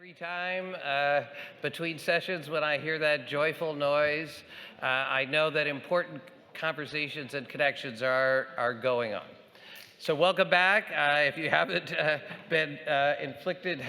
Every time between sessions when I hear that joyful noise, I know that important conversations and connections are going on. So welcome back. If you haven't been inflicting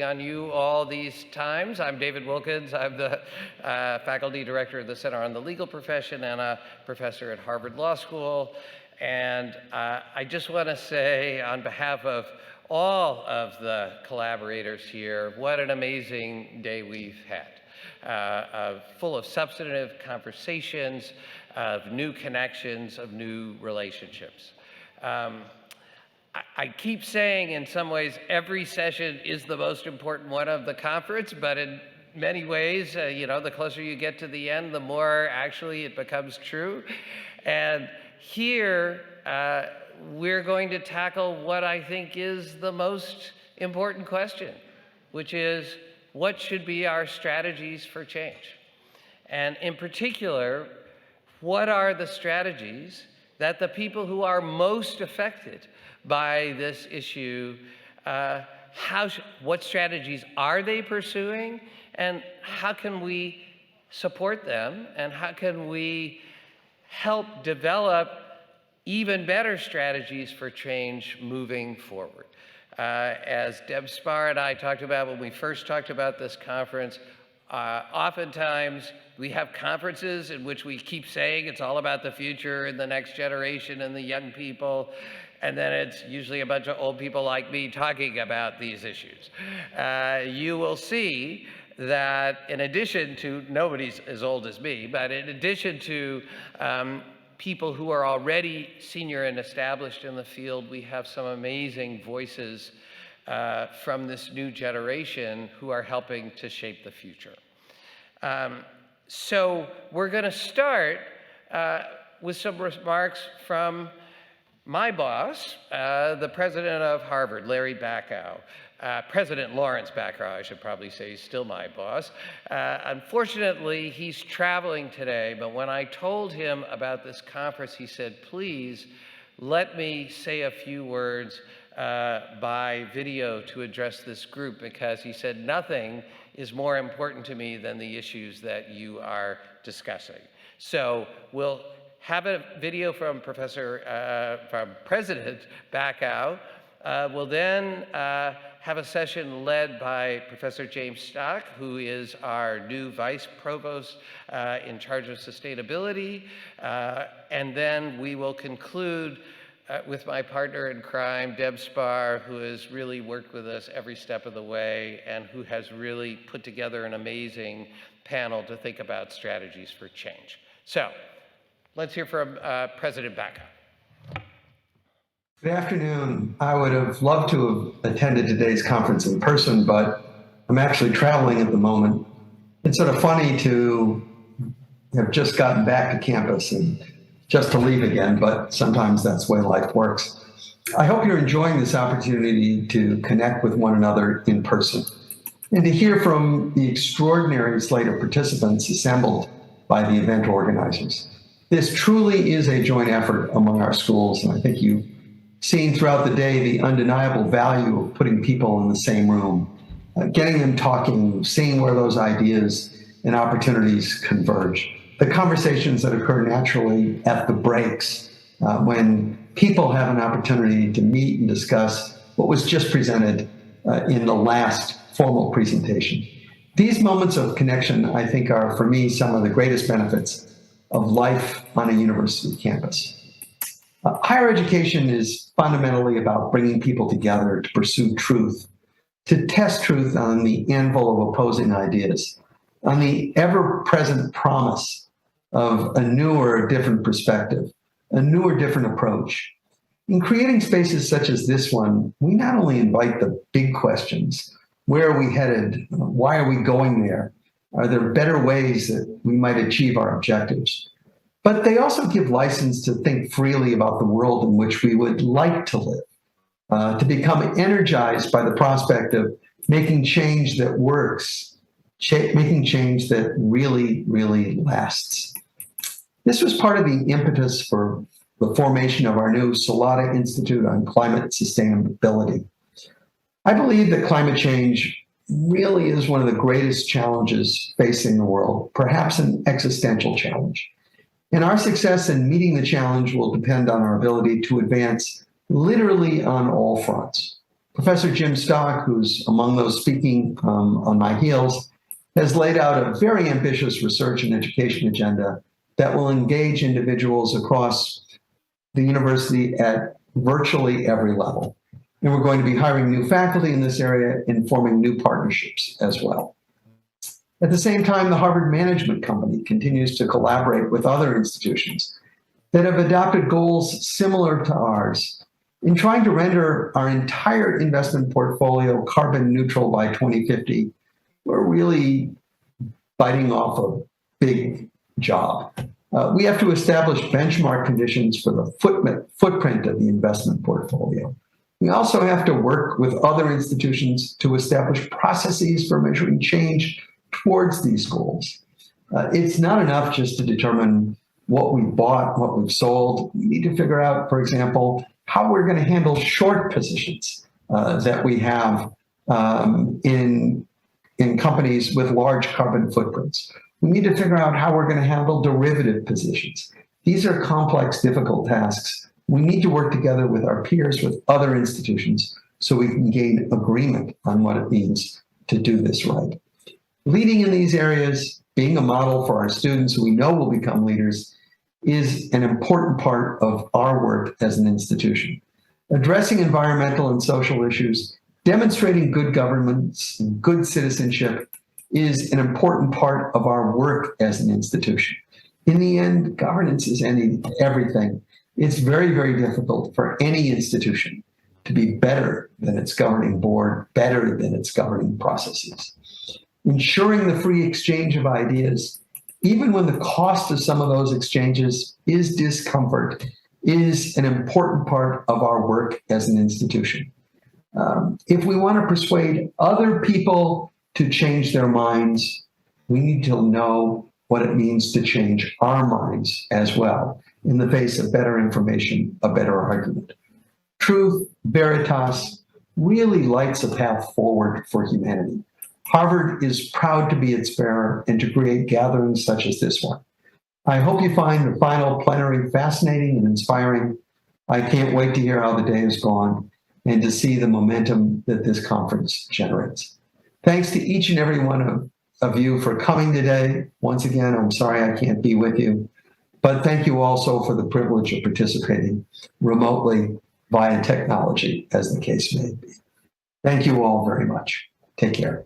on you all these times, I'm David Wilkins. I'm the faculty director of the Center on the Legal Profession and a professor at Harvard Law School. And I just want to say on behalf of all of the collaborators here, what an amazing day we've had. Full of substantive conversations, of new connections, of new relationships. I keep saying in some ways every session is the most important one of the conference, but in many ways, the closer you get to the end, the more actually it becomes true. And here, we're going to tackle what I think is the most important question, which is what should be our strategies for change? And in particular, what are the strategies that the people who are most affected by this issue, what strategies are they pursuing, and how can we support them, and how can we help develop even better strategies for change moving forward? As Deb Spar and I talked about when we first talked about this conference, oftentimes we have conferences in which we keep saying it's all about the future and the next generation and the young people, and then it's usually a bunch of old people like me talking about these issues. You will see that in addition to, nobody's as old as me, but in addition to people who are already senior and established in the field, we have some amazing voices from this new generation who are helping to shape the future. So we're going to start with some remarks from my boss, the president of Harvard, Larry Bacow. President Lawrence Bacow, I should probably say, he's still my boss. Unfortunately, he's traveling today, but when I told him about this conference, he said, please let me say a few words by video to address this group, because he said, nothing is more important to me than the issues that you are discussing. So we'll have a video from President Bacow. We'll then have a session led by Professor James Stock, who is our new Vice Provost in charge of sustainability. And then we will conclude with my partner in crime, Deb Spar, who has really worked with us every step of the way and who has really put together an amazing panel to think about strategies for change. So let's hear from President Bacow. Good afternoon. I would have loved to have attended today's conference in person, but I'm actually traveling at the moment. It's sort of funny to have just gotten back to campus and just to leave again, but sometimes that's the way life works. I hope you're enjoying this opportunity to connect with one another in person and to hear from the extraordinary slate of participants assembled by the event organizers. This truly is a joint effort among our schools, and I think you've seen throughout the day the undeniable value of putting people in the same room, getting them talking, seeing where those ideas and opportunities converge. The conversations that occur naturally at the breaks, when people have an opportunity to meet and discuss what was just presented in the last formal presentation. These moments of connection, I think, are, for me, some of the greatest benefits of life on a university campus. Higher education is fundamentally about bringing people together to pursue truth, to test truth on the anvil of opposing ideas, on the ever-present promise of a new or a different perspective, a new or different approach. In creating spaces such as this one, we not only invite the big questions, where are we headed? Why are we going there? Are there better ways that we might achieve our objectives? But they also give license to think freely about the world in which we would like to live, to become energized by the prospect of making change that works, making change that really, really lasts. This was part of the impetus for the formation of our new Salata Institute on Climate Sustainability. I believe that climate change really is one of the greatest challenges facing the world, perhaps an existential challenge. And our success in meeting the challenge will depend on our ability to advance literally on all fronts. Professor Jim Stock, who's among those speaking on my heels, has laid out a very ambitious research and education agenda that will engage individuals across the university at virtually every level. And we're going to be hiring new faculty in this area and forming new partnerships as well. At the same time, the Harvard Management Company continues to collaborate with other institutions that have adopted goals similar to ours in trying to render our entire investment portfolio carbon neutral by 2050. We're really biting off a big job. We have to establish benchmark conditions for the footprint of the investment portfolio. We also have to work with other institutions to establish processes for measuring change towards these goals. It's not enough just to determine what we've bought, what we've sold. We need to figure out, for example, how we're going to handle short positions that we have in companies with large carbon footprints. We need to figure out how we're going to handle derivative positions. These are complex, difficult tasks. We need to work together with our peers, with other institutions, so we can gain agreement on what it means to do this right. Leading in these areas, being a model for our students who we know will become leaders, is an important part of our work as an institution. Addressing environmental and social issues, demonstrating good governance, good citizenship is an important part of our work as an institution. In the end, governance is everything. It's very, very difficult for any institution to be better than its governing board, better than its governing processes. Ensuring the free exchange of ideas, even when the cost of some of those exchanges is discomfort, is an important part of our work as an institution. If we want to persuade other people to change their minds, we need to know what it means to change our minds as well in the face of better information, a better argument. Truth, veritas, really lights a path forward for humanity. Harvard is proud to be its bearer and to create gatherings such as this one. I hope you find the final plenary fascinating and inspiring. I can't wait to hear how the day has gone and to see the momentum that this conference generates. Thanks to each and every one of you for coming today. Once again, I'm sorry I can't be with you, but thank you also for the privilege of participating remotely via technology, as the case may be. Thank you all very much. Take care.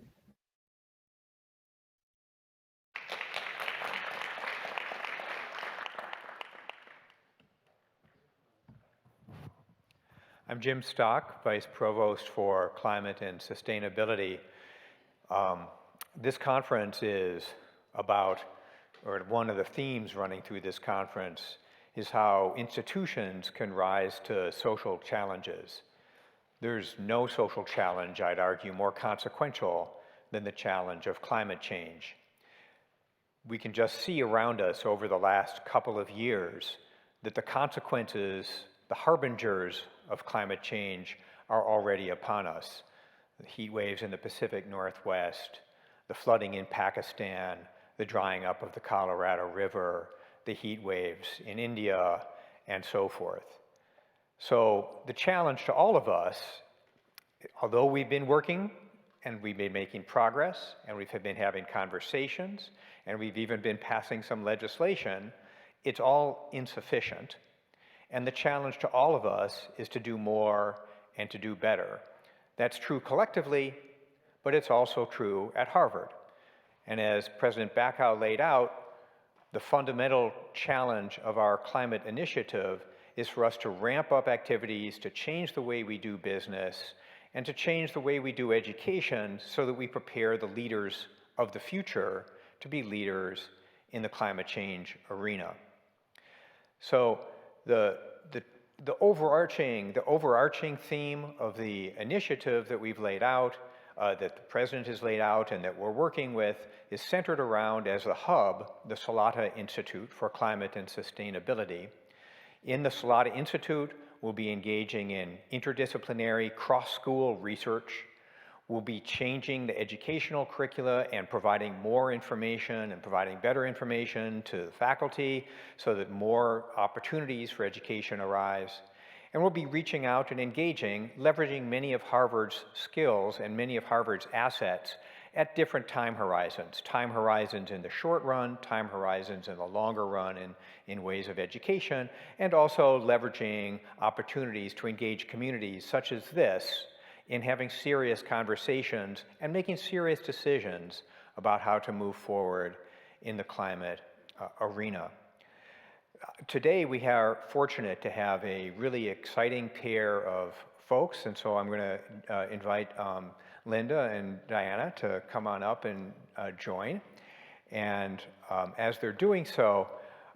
I'm Jim Stock, Vice Provost for Climate and Sustainability. This conference is about, or one of the themes running through this conference is how institutions can rise to social challenges. There's no social challenge, I'd argue, more consequential than the challenge of climate change. We can just see around us over the last couple of years that the consequences, the harbingers of climate change are already upon us. The heat waves in the Pacific Northwest, the flooding in Pakistan, the drying up of the Colorado River, the heat waves in India, and so forth. So the challenge to all of us, although we've been working and we've been making progress and we've been having conversations and we've even been passing some legislation, it's all insufficient. And the challenge to all of us is to do more and to do better. That's true collectively, but it's also true at Harvard. And as President Bacow laid out, the fundamental challenge of our climate initiative is for us to ramp up activities to change the way we do business and to change the way we do education so that we prepare the leaders of the future to be leaders in the climate change arena. So the overarching theme of the initiative that we've laid out, that the President has laid out and that we're working with, is centered around, as the hub, the Salata Institute for Climate and Sustainability. In the Salata Institute, We'll be engaging in interdisciplinary cross-school research. We'll be changing the educational curricula and providing more information and providing better information to the faculty so that more opportunities for education arise. And we'll be reaching out and engaging, leveraging many of Harvard's skills and many of Harvard's assets at different time horizons in the short run, time horizons in the longer run in ways of education, and also leveraging opportunities to engage communities such as this in having serious conversations and making serious decisions about how to move forward in the climate arena. Today we are fortunate to have a really exciting pair of folks, and so I'm going to invite Linda and Diana to come on up and join. And as they're doing so,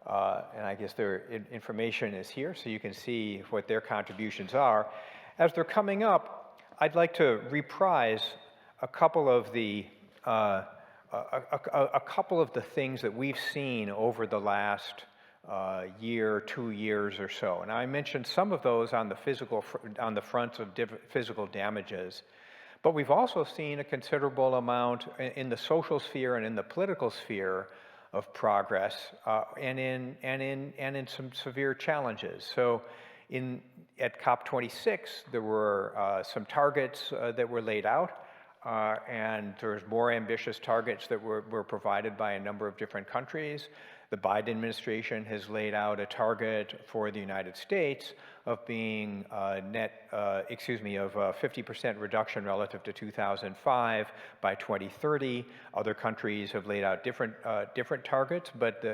and I guess their information is here so you can see what their contributions are. As they're coming up, I'd like to reprise a couple of the things that we've seen over the last year, 2 years or so. And I mentioned some of those on the front of physical damages. But we've also seen a considerable amount in the social sphere and in the political sphere of progress, and in some severe challenges. So at COP26, there were some targets that were laid out, and there's more ambitious targets that were provided by a number of different countries. The Biden administration has laid out a target for the United States of being of 50% reduction relative to 2005 by 2030. Other countries have laid out different targets,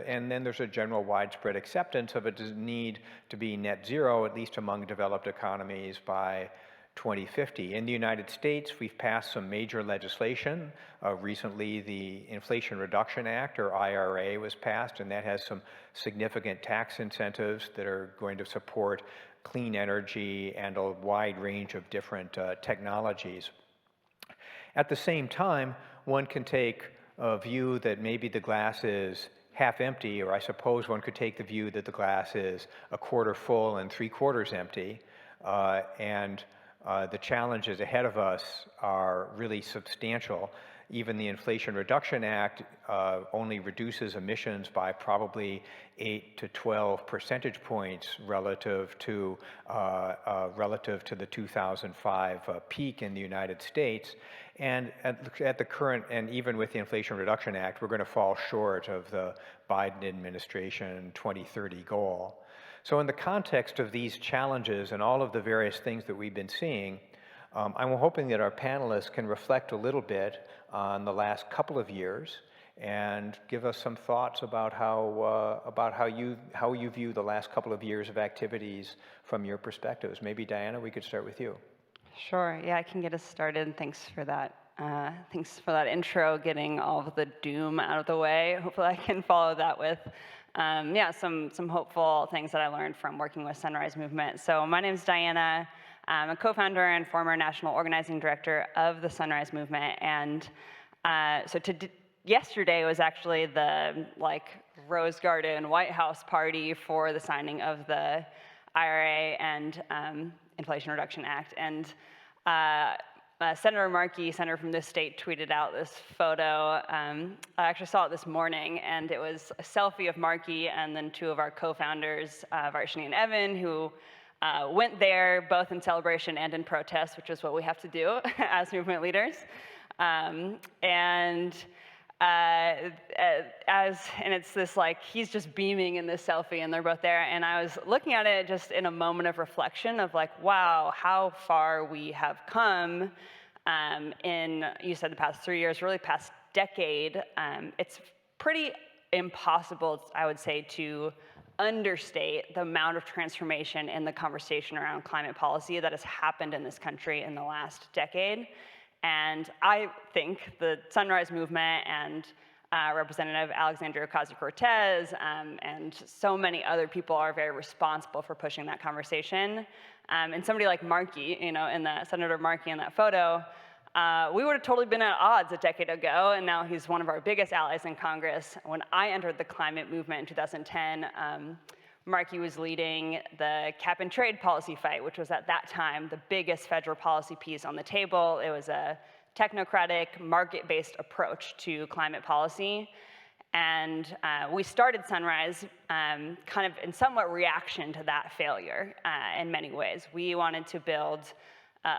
and then there's a general widespread acceptance of a need to be net zero, at least among developed economies, by 2050. In the United States, we've passed some major legislation. Recently, the Inflation Reduction Act, or IRA, was passed, and that has some significant tax incentives that are going to support clean energy and a wide range of different technologies. At the same time, one can take a view that maybe the glass is half empty, or I suppose one could take the view that the glass is a quarter full and 3/4 empty, and the challenges ahead of us are really substantial. Even the Inflation Reduction Act only reduces emissions by probably 8 to 12 percentage points relative to the 2005 peak in the United States. And at the current, and even with the Inflation Reduction Act, we're going to fall short of the Biden administration 2030 goal. So in the context of these challenges and all of the various things that we've been seeing, I'm hoping that our panelists can reflect a little bit on the last couple of years and give us some thoughts about how you view the last couple of years of activities from your perspectives. Maybe Diana, we could start with you. Sure. Yeah, I can get us started. Thanks for that. Thanks for that intro, getting all of the doom out of the way. Hopefully, I can follow that with some hopeful things that I learned from working with Sunrise Movement. So my name is Diana. I'm a co-founder and former national organizing director of the Sunrise Movement. And yesterday was actually the Rose Garden White House party for the signing of the IRA and Inflation Reduction Act. And Senator Markey, senator from this state, tweeted out this photo. I actually saw it this morning, and it was a selfie of Markey and then two of our co-founders, Varshini and Evan, who went there both in celebration and in protest, which is what we have to do as movement leaders. And it's this he's just beaming in this selfie, and they're both there. And I was looking at it just in a moment of reflection of wow, how far we have come in, you said the past 3 years, really past decade. It's pretty impossible, I would say, to understate the amount of transformation in the conversation around climate policy that has happened in this country in the last decade. And I think the Sunrise Movement and Representative Alexandria Ocasio-Cortez and so many other people are very responsible for pushing that conversation. And somebody like Markey, Senator Markey in that photo, we would have totally been at odds a decade ago, and now he's one of our biggest allies in Congress. When I entered the climate movement in 2010, Markey was leading the cap and trade policy fight, which was at that time the biggest federal policy piece on the table. It was a technocratic, market-based approach to climate policy. And we started Sunrise kind of in somewhat reaction to that failure in many ways. We wanted to build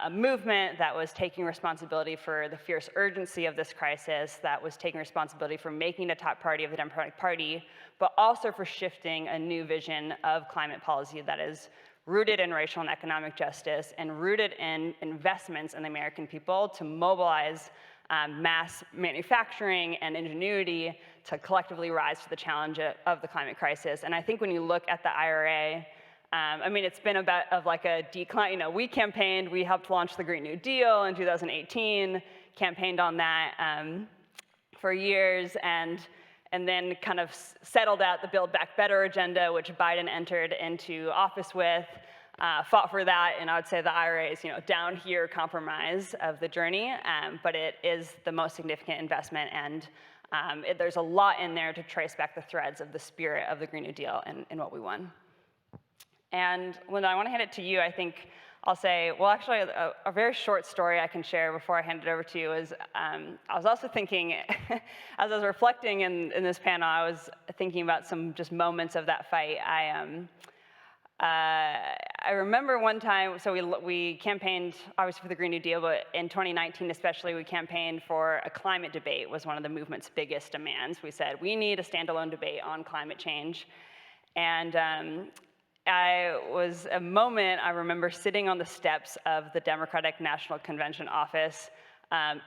a movement that was taking responsibility for the fierce urgency of this crisis, that was taking responsibility for making it a top priority of the Democratic Party, but also for shifting a new vision of climate policy that is rooted in racial and economic justice and rooted in investments in the American people to mobilize mass manufacturing and ingenuity to collectively rise to the challenge of the climate crisis. And I think when you look at the IRA, I mean, it's been a bit of like a decline. You know, we campaigned, we helped launch the Green New Deal in 2018, campaigned on that for years, and then kind of settled out the Build Back Better agenda, which Biden entered into office with, fought for that, and I would say the IRA is, you know, down here compromise of the journey, but it is the most significant investment, and there's a lot in there to trace back the threads of the spirit of the Green New Deal and what we won. And Linda, I want to hand it to you. I think I'll say, well, actually, a very short story I can share before I hand it over to you is, I was also thinking, as I was reflecting in this panel, I was thinking about some just moments of that fight. I remember one time, so we campaigned, obviously, for the Green New Deal, but in 2019 especially, we campaigned for a climate debate, was one of the movement's biggest demands. We said, we need a standalone debate on climate change. And a moment, I remember sitting on the steps of the Democratic National Convention office,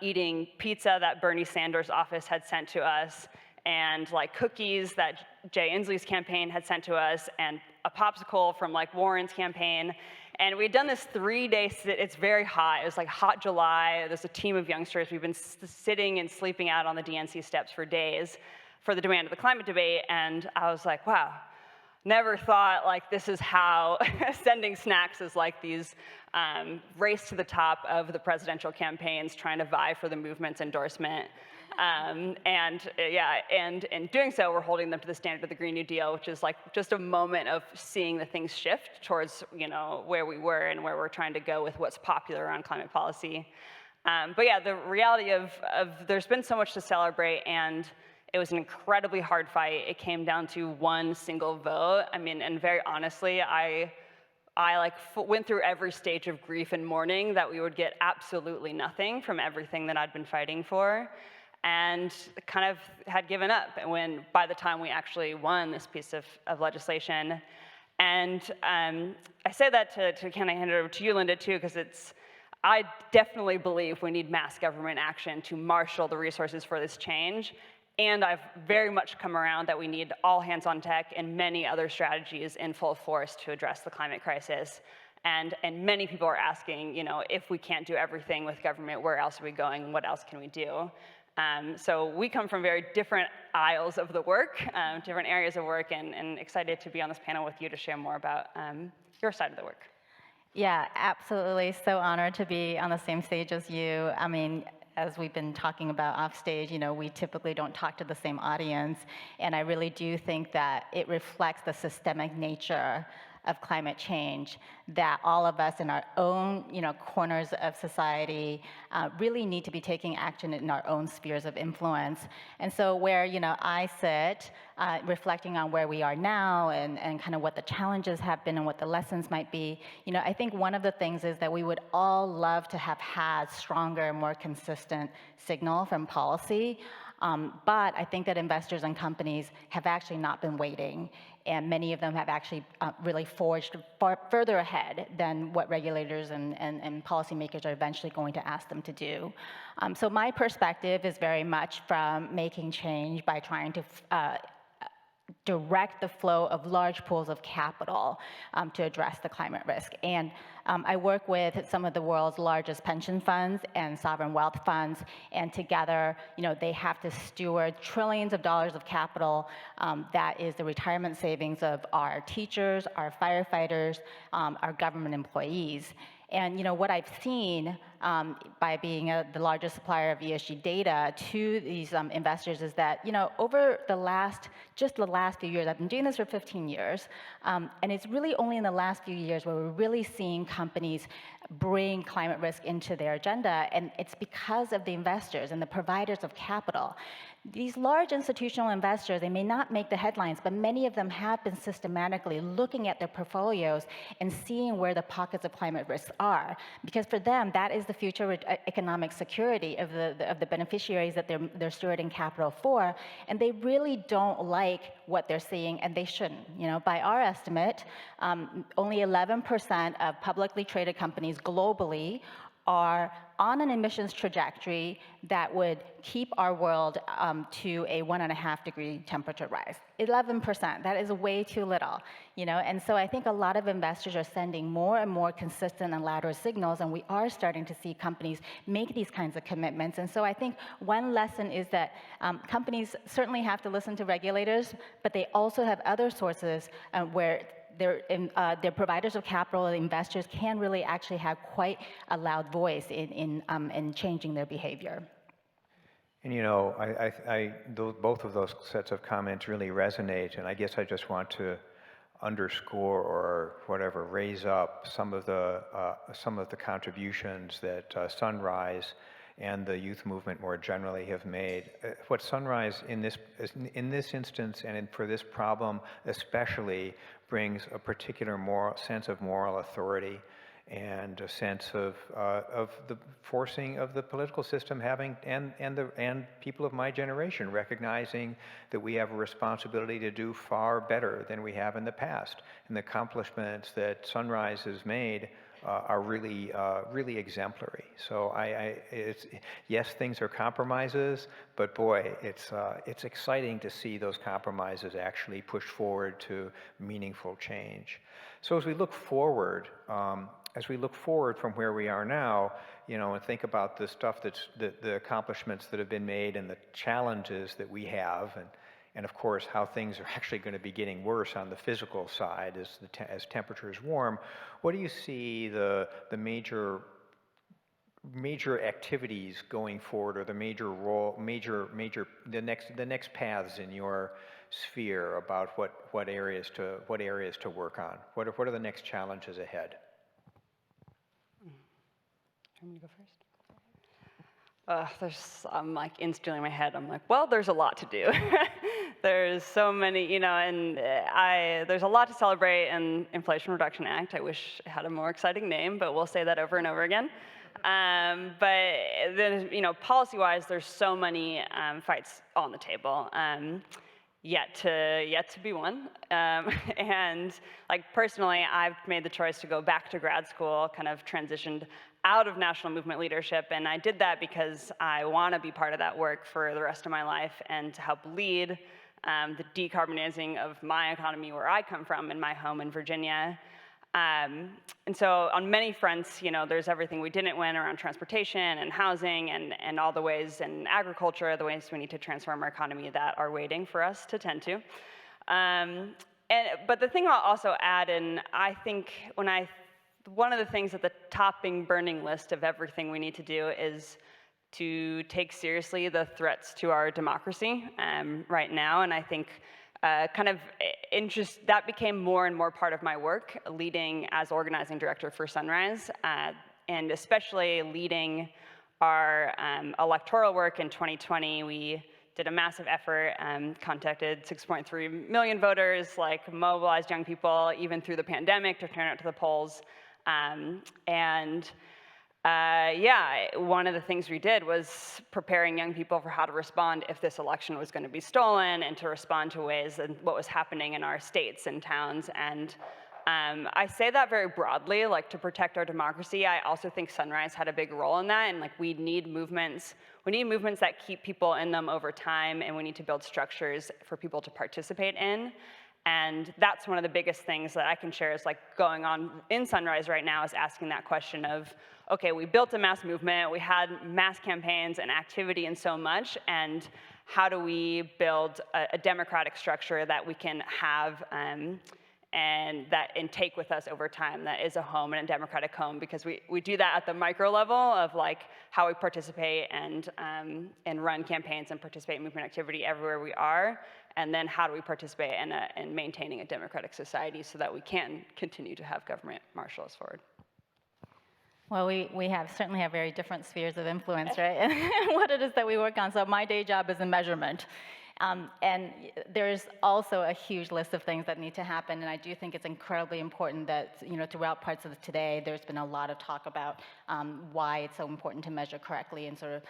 eating pizza that Bernie Sanders' office had sent to us, and like cookies that Jay Inslee's campaign had sent to us, and a popsicle from like Warren's campaign. And we'd done this 3-day sit. It's very hot. It was like hot July. There's a team of youngsters. We've been sitting and sleeping out on the DNC steps for days for the demand of the climate debate. And I was like, wow, never thought like this is how sending snacks is like these race to the top of the presidential campaigns trying to vie for the movement's endorsement. And in doing so, we're holding them to the standard of the Green New Deal, which is like just a moment of seeing the things shift towards, you know, where we were and where we're trying to go with what's popular around climate policy. But yeah, the reality of there's been so much to celebrate, and it was an incredibly hard fight. It came down to one single vote. I mean, and very honestly, I went through every stage of grief and mourning that we would get absolutely nothing from everything that I'd been fighting for, and kind of had given up when, by the time we actually won this piece of legislation. And I say that to kind of hand it over to you, Linda, too, because I definitely believe we need mass government action to marshal the resources for this change. And I've very much come around that we need all hands on deck and many other strategies in full force to address the climate crisis. And many people are asking, you know, if we can't do everything with government, where else are we going? What else can we do? So we come from very different aisles of the work, different areas of work, and excited to be on this panel with you to share more about your side of the work. Yeah, absolutely. So honored to be on the same stage as you. I mean, as we've been talking about off stage, you know, we typically don't talk to the same audience, and I really do think that it reflects the systemic nature of climate change, that all of us in our own, you know, corners of society really need to be taking action in our own spheres of influence. And so where, you know, I sit, reflecting on where we are now and kind of what the challenges have been and what the lessons might be, you know, I think one of the things is that we would all love to have had stronger, more consistent signal from policy. But I think that investors and companies have actually not been waiting, and many of them have actually really forged further ahead than what regulators and policymakers are eventually going to ask them to do. So my perspective is very much from making change by trying to direct the flow of large pools of capital to address the climate risk. And I work with some of the world's largest pension funds and sovereign wealth funds, and together, you know, they have to steward trillions of dollars of capital that is the retirement savings of our teachers, our firefighters, our government employees. And you know what I've seen by being the largest supplier of ESG data to these investors is that, over the last few years, I've been doing this for 15 years, and it's really only in the last few years where we're really seeing companies bring climate risk into their agenda, and it's because of the investors and the providers of capital. These large institutional investors, they may not make the headlines, but many of them have been systematically looking at their portfolios and seeing where the pockets of climate risks are. Because for them, that is the future economic security of the beneficiaries that they're stewarding capital for. And they really don't like what they're seeing, and they shouldn't. By our estimate, only 11% of publicly traded companies globally are on an emissions trajectory that would keep our world to a 1.5-degree temperature rise. 11%, that is way too little, And so I think a lot of investors are sending more and more consistent and louder signals, and we are starting to see companies make these kinds of commitments. And so I think one lesson is that companies certainly have to listen to regulators, but they also have other sources where their providers of capital, the investors, can really actually have quite a loud voice in changing their behavior. And both of those sets of comments really resonate, and I guess I just want to underscore or whatever, raise up some of the contributions that Sunrise and the youth movement more generally have made. What Sunrise in this instance and for this problem especially brings a particular sense of moral authority and a sense of the forcing of the political system having and people of my generation recognizing that we have a responsibility to do far better than we have in the past. And the accomplishments that Sunrise has made are really exemplary. So yes, things are compromises, but boy, it's exciting to see those compromises actually push forward to meaningful change. So as we look forward from where we are now, and think about the stuff the accomplishments that have been made and the challenges that we have, and of course how things are actually going to be getting worse on the physical side as temperatures warm. What do you see the major activities going forward, or the the next paths in your sphere about what areas to work on? What are the next challenges ahead? I'm gonna go first. I'm like instantly in my head. I'm like, well, there's a lot to do. There's so many, and there's a lot to celebrate in Inflation Reduction Act. I wish it had a more exciting name, but we'll say that over and over again. But then, policy-wise, there's so many fights on the table. Yet to be won. And like personally, I've made the choice to go back to grad school, kind of transitioned out of national movement leadership, and I did that because I want to be part of that work for the rest of my life and to help lead the decarbonizing of my economy where I come from in my home in Virginia. And so on many fronts, there's everything we didn't win around transportation and housing and all the ways in agriculture, the ways we need to transform our economy that are waiting for us to tend to. But the thing I'll also add, and I think one of the things at the topping burning list of everything we need to do is to take seriously the threats to our democracy right now, and I think that became more and more part of my work, leading as organizing director for Sunrise, and especially leading our electoral work in 2020. We did a massive effort, contacted 6.3 million voters, mobilized young people even through the pandemic to turn out to the polls. One of the things we did was preparing young people for how to respond if this election was going to be stolen, and to respond to ways and what was happening in our states and towns. And I say that very broadly, to protect our democracy. I also think Sunrise had a big role in that, and we need movements. We need movements that keep people in them over time, and we need to build structures for people to participate in. And that's one of the biggest things that I can share is going on in Sunrise right now, is asking that question of, okay, we built a mass movement, we had mass campaigns and activity and so much, and how do we build a democratic structure that we can have and take with us over time, that is a home and a democratic home, because we do that at the micro level of like how we participate and run campaigns and participate in movement activity everywhere we are, and then how do we participate in maintaining a democratic society so that we can continue to have government marshal us forward. Well, we certainly have very different spheres of influence, right? And what it is that we work on. So my day job is in measurement. And there's also a huge list of things that need to happen, and I do think it's incredibly important that, throughout parts of today, there's been a lot of talk about why it's so important to measure correctly and sort of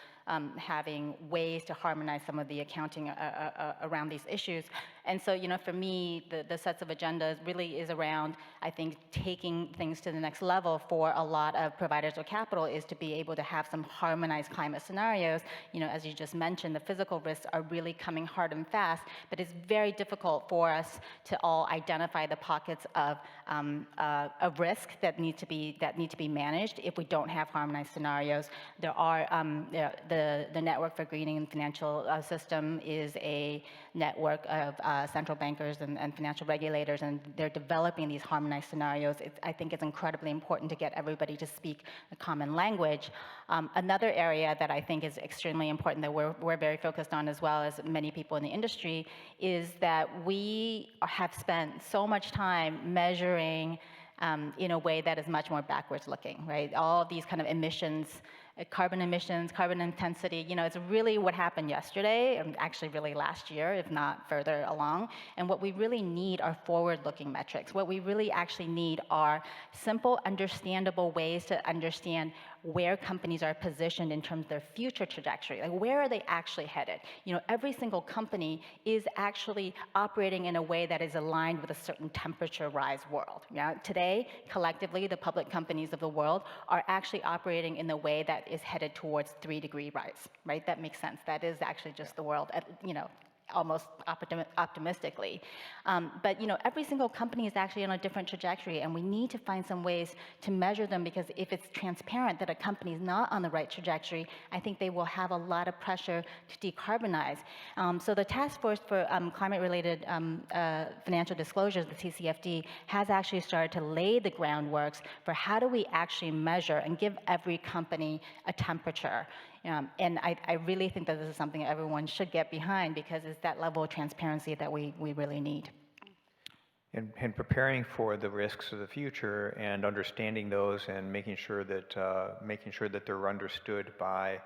having ways to harmonize some of the accounting around these issues. And so, for me, the sets of agendas really is around, I think, taking things to the next level for a lot of providers of capital is to be able to have some harmonized climate scenarios. As you just mentioned, the physical risks are really coming hard and fast, but it's very difficult for us to all identify the pockets of risk that need to be managed if we don't have harmonized scenarios. There are the Network for Greening and Financial System is a network of central bankers and financial regulators, and they're developing these harmonized scenarios. I think it's incredibly important to get everybody to speak a common language. Another area that I think is extremely important that we're very focused on, as well as many people in the industry, is that we have spent so much time measuring in a way that is much more backwards looking, right? All of these kind of emissions, carbon emissions, carbon intensity, it's really what happened yesterday, and actually really last year, if not further along. And what we really need are forward-looking metrics. What we really actually need are simple, understandable ways to understand where companies are positioned in terms of their future trajectory. Like, where are they actually headed? Every single company is actually operating in a way that is aligned with a certain temperature rise world. Today, collectively, the public companies of the world are actually operating in a way that is headed towards 3-degree rise, right? That makes sense. That is actually just the world, almost optimistically. But every single company is actually on a different trajectory, and we need to find some ways to measure them, because if it's transparent that a company is not on the right trajectory, I think they will have a lot of pressure to decarbonize. So the Task Force for Climate-Related Financial Disclosures, the TCFD, has actually started to lay the groundworks for how do we actually measure and give every company a temperature. And I really think that this is something everyone should get behind, because it's that level of transparency that we really need. And preparing for the risks of the future and understanding those and making sure that they're understood by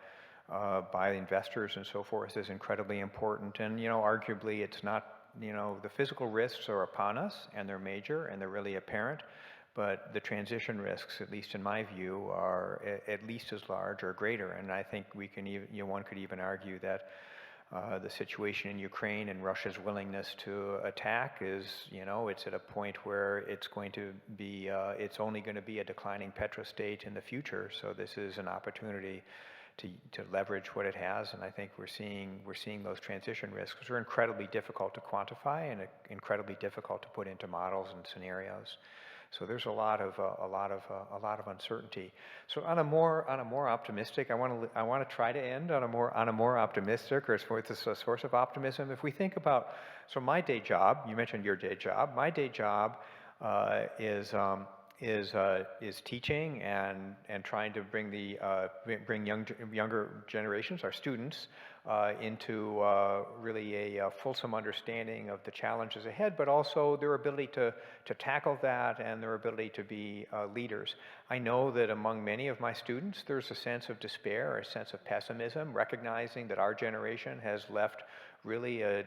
investors and so forth is incredibly important. And arguably, it's not the physical risks are upon us, and they're major and they're really apparent. But the transition risks, at least in my view, are at least as large or greater. And I think we can even, one could even argue that the situation in Ukraine and Russia's willingness to attack is, it's at a point where it's going to be, it's only going to be a declining petrostate in the future. So this is an opportunity to leverage what it has. And I think we're seeing those transition risks, which are incredibly difficult to quantify and incredibly difficult to put into models and scenarios. So there's a lot of uncertainty. So on a more optimistic, I want to try to end on a more optimistic, or it's a source of optimism. If we think about, so my day job, you mentioned your day job. My day job is teaching and trying to bring younger generations, our students, into really a fulsome understanding of the challenges ahead, but also their ability to tackle that and their ability to be leaders. I know that among many of my students, there's a sense of despair, a sense of pessimism, recognizing that our generation has left really a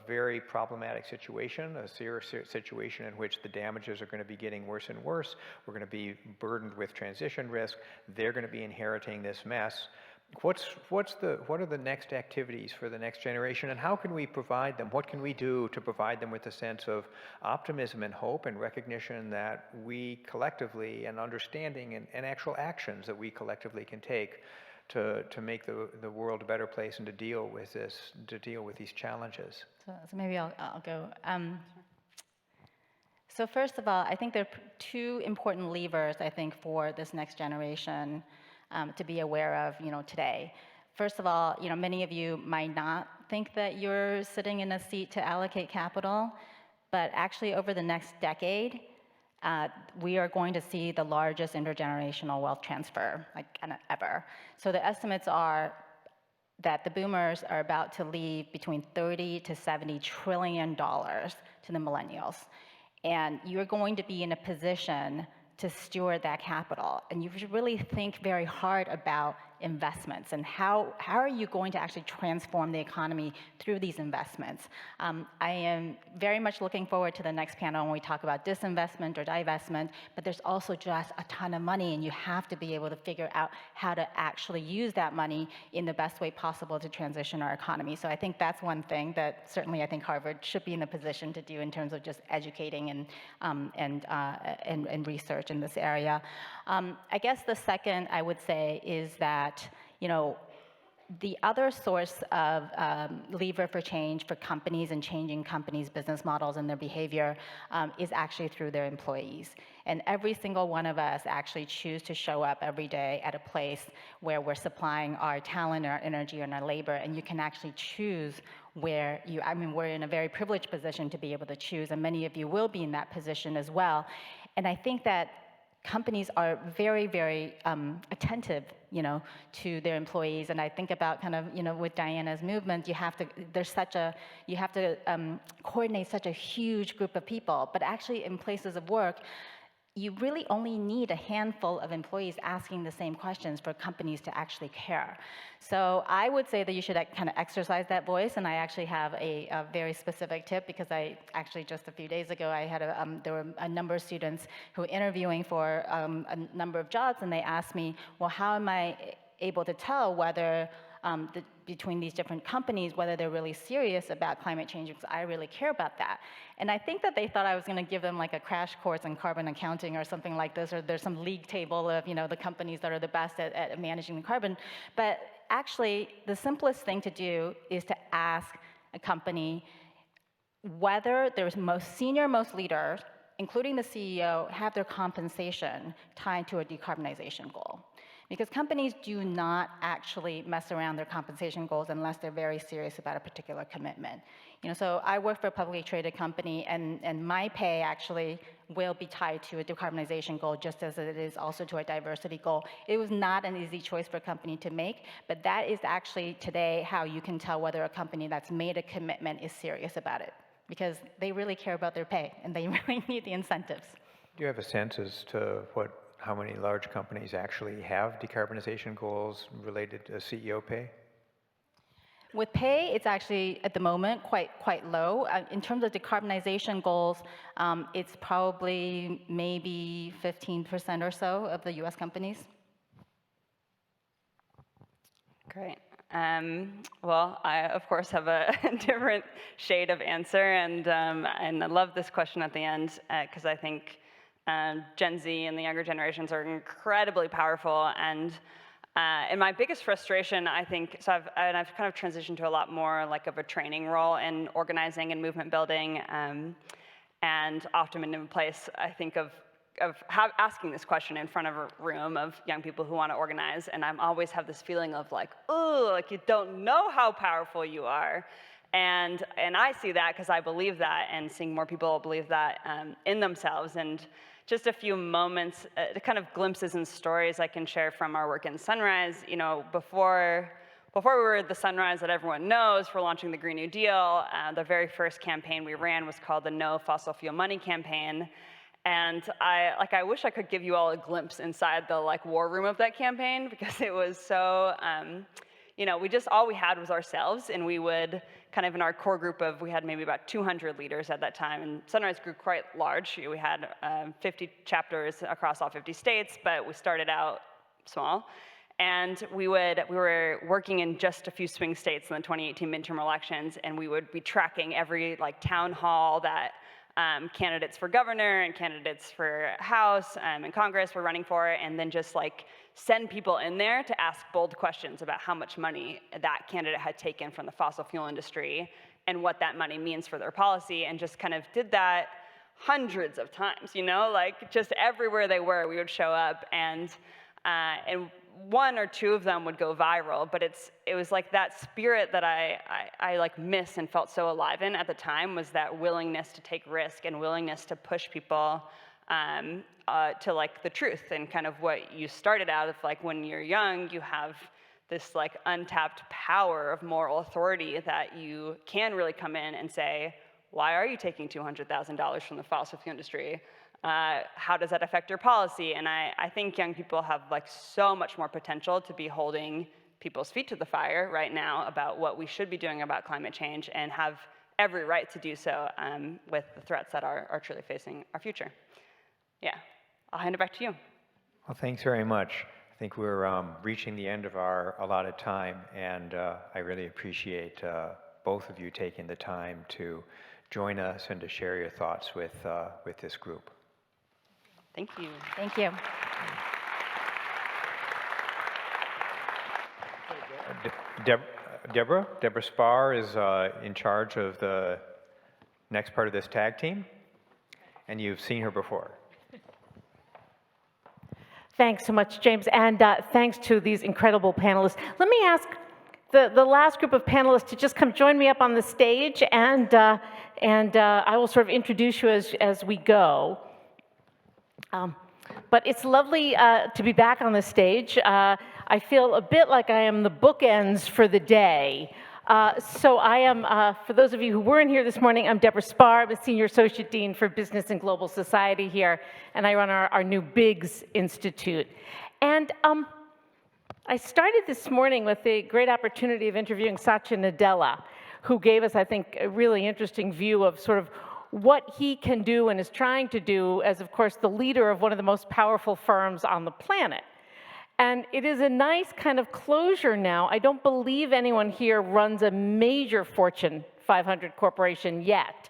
very problematic situation, a serious situation in which the damages are going to be getting worse and worse. We're going to be burdened with transition risk. They're going to be inheriting this mess. What are the next activities for the next generation, and how can we provide them? What can we do to provide them with a sense of optimism and hope and recognition that we collectively, and understanding and actual actions that we collectively can take to make the world a better place and to deal with these challenges? So maybe I'll go. So first of all, I think there are two important levers, I think, for this next generation to be aware of, today. First of all, many of you might not think that you're sitting in a seat to allocate capital, but actually over the next decade, we are going to see the largest intergenerational wealth transfer, like kind of ever. So the estimates are that the boomers are about to leave between $30 to $70 trillion to the millennials. And you're going to be in a position to steward that capital. And you should really think very hard about investments and how are you going to actually transform the economy through these investments. I am very much looking forward to the next panel when we talk about disinvestment or divestment, but there's also just a ton of money, and you have to be able to figure out how to actually use that money in the best way possible to transition our economy. So I think that's one thing that certainly I think Harvard should be in a position to do in terms of just educating and research in this area. I guess the second I would say is that, the other source of lever for change for companies and changing companies' business models and their behavior is actually through their employees. And every single one of us actually choose to show up every day at a place where we're supplying our talent, our energy, and our labor, and you can actually choose where we're in a very privileged position to be able to choose, and many of you will be in that position as well. And I think that companies are very, very attentive, to their employees. And I think about kind of, with Diana's movement, you have to coordinate such a huge group of people. But actually, in places of work, you really only need a handful of employees asking the same questions for companies to actually care. So I would say that you should kind of exercise that voice, and I actually have a very specific tip, because I actually just a few days ago, I had there were a number of students who were interviewing for a number of jobs, and they asked me, well, how am I able to tell whether between these different companies, whether they're really serious about climate change, because I really care about that. And I think that they thought I was going to give them like a crash course in carbon accounting or something like this, or there's some league table of the companies that are the best at managing the carbon. But actually, the simplest thing to do is to ask a company whether their most leaders, including the CEO, have their compensation tied to a decarbonization goal. Because companies do not actually mess around their compensation goals unless they're very serious about a particular commitment. So I work for a publicly traded company, and my pay actually will be tied to a decarbonization goal, just as it is also to a diversity goal. It was not an easy choice for a company to make, but that is actually today how you can tell whether a company that's made a commitment is serious about it, because they really care about their pay, and they really need the incentives. Do you have a sense as to how many large companies actually have decarbonization goals related to CEO pay? With pay, it's actually, at the moment, quite low. In terms of decarbonization goals, it's probably maybe 15% or so of the US companies. Great. Well, I, of course, have a different shade of answer, and I love this question at the end, because I think Gen Z and the younger generations are incredibly powerful, and my biggest frustration, I think, so I've kind of transitioned to a lot more like of a training role in organizing and movement building, and often in a place, I think, of asking this question in front of a room of young people who want to organize, and I always have this feeling of like, oh, like you don't know how powerful you are. And I see that because I believe that, and seeing more people believe that in themselves. And just a few moments, kind of glimpses and stories I can share from our work in Sunrise. Before we were the Sunrise that everyone knows for launching the Green New Deal, the very first campaign we ran was called the No Fossil Fuel Money campaign. And I wish I could give you all a glimpse inside the war room of that campaign, because it was so, all we had was ourselves, and we would kind of in our core group we had maybe about 200 leaders at that time, and Sunrise grew quite large. We had 50 chapters across all 50 states, but we started out small. And we were working in just a few swing states in the 2018 midterm elections, and we would be tracking every town hall that candidates for governor and candidates for House and Congress were running for, and then just send people in there to ask bold questions about how much money that candidate had taken from the fossil fuel industry and what that money means for their policy, and just kind of did that hundreds of times, just everywhere they were, we would show up. And And one or two of them would go viral, but it was like that spirit that I like miss and felt so alive in at the time, was that willingness to take risk and willingness to push people to like the truth, and kind of what you started out of, like when you're young, you have this like untapped power of moral authority that you can really come in and say, why are you taking $200,000 from the fossil fuel industry? How does that affect your policy? And I think young people have like so much more potential to be holding people's feet to the fire right now about what we should be doing about climate change, and have every right to do so with the threats that are truly facing our future. Yeah, I'll hand it back to you. Well, thanks very much. I think we're reaching the end of our allotted time, and I really appreciate both of you taking the time to join us and to share your thoughts with this group. Thank you. Thank you. Deborah Spar is in charge of the next part of this tag team, and you've seen her before. Thanks so much, James, and thanks to these incredible panelists. Let me ask the last group of panelists to just come join me up on the stage, and I will sort of introduce you as we go. But it's lovely to be back on the stage. I feel a bit like I am the bookends for the day. So I am, for those of you who weren't here this morning, I'm Deborah Spar. I'm a Senior Associate Dean for Business and Global Society here, and I run our new BIGS Institute. And I started this morning with the great opportunity of interviewing Satya Nadella, who gave us, I think, a really interesting view of sort of what he can do and is trying to do as, of course, the leader of one of the most powerful firms on the planet. And it is a nice kind of closure now. I don't believe anyone here runs a major Fortune 500 corporation yet.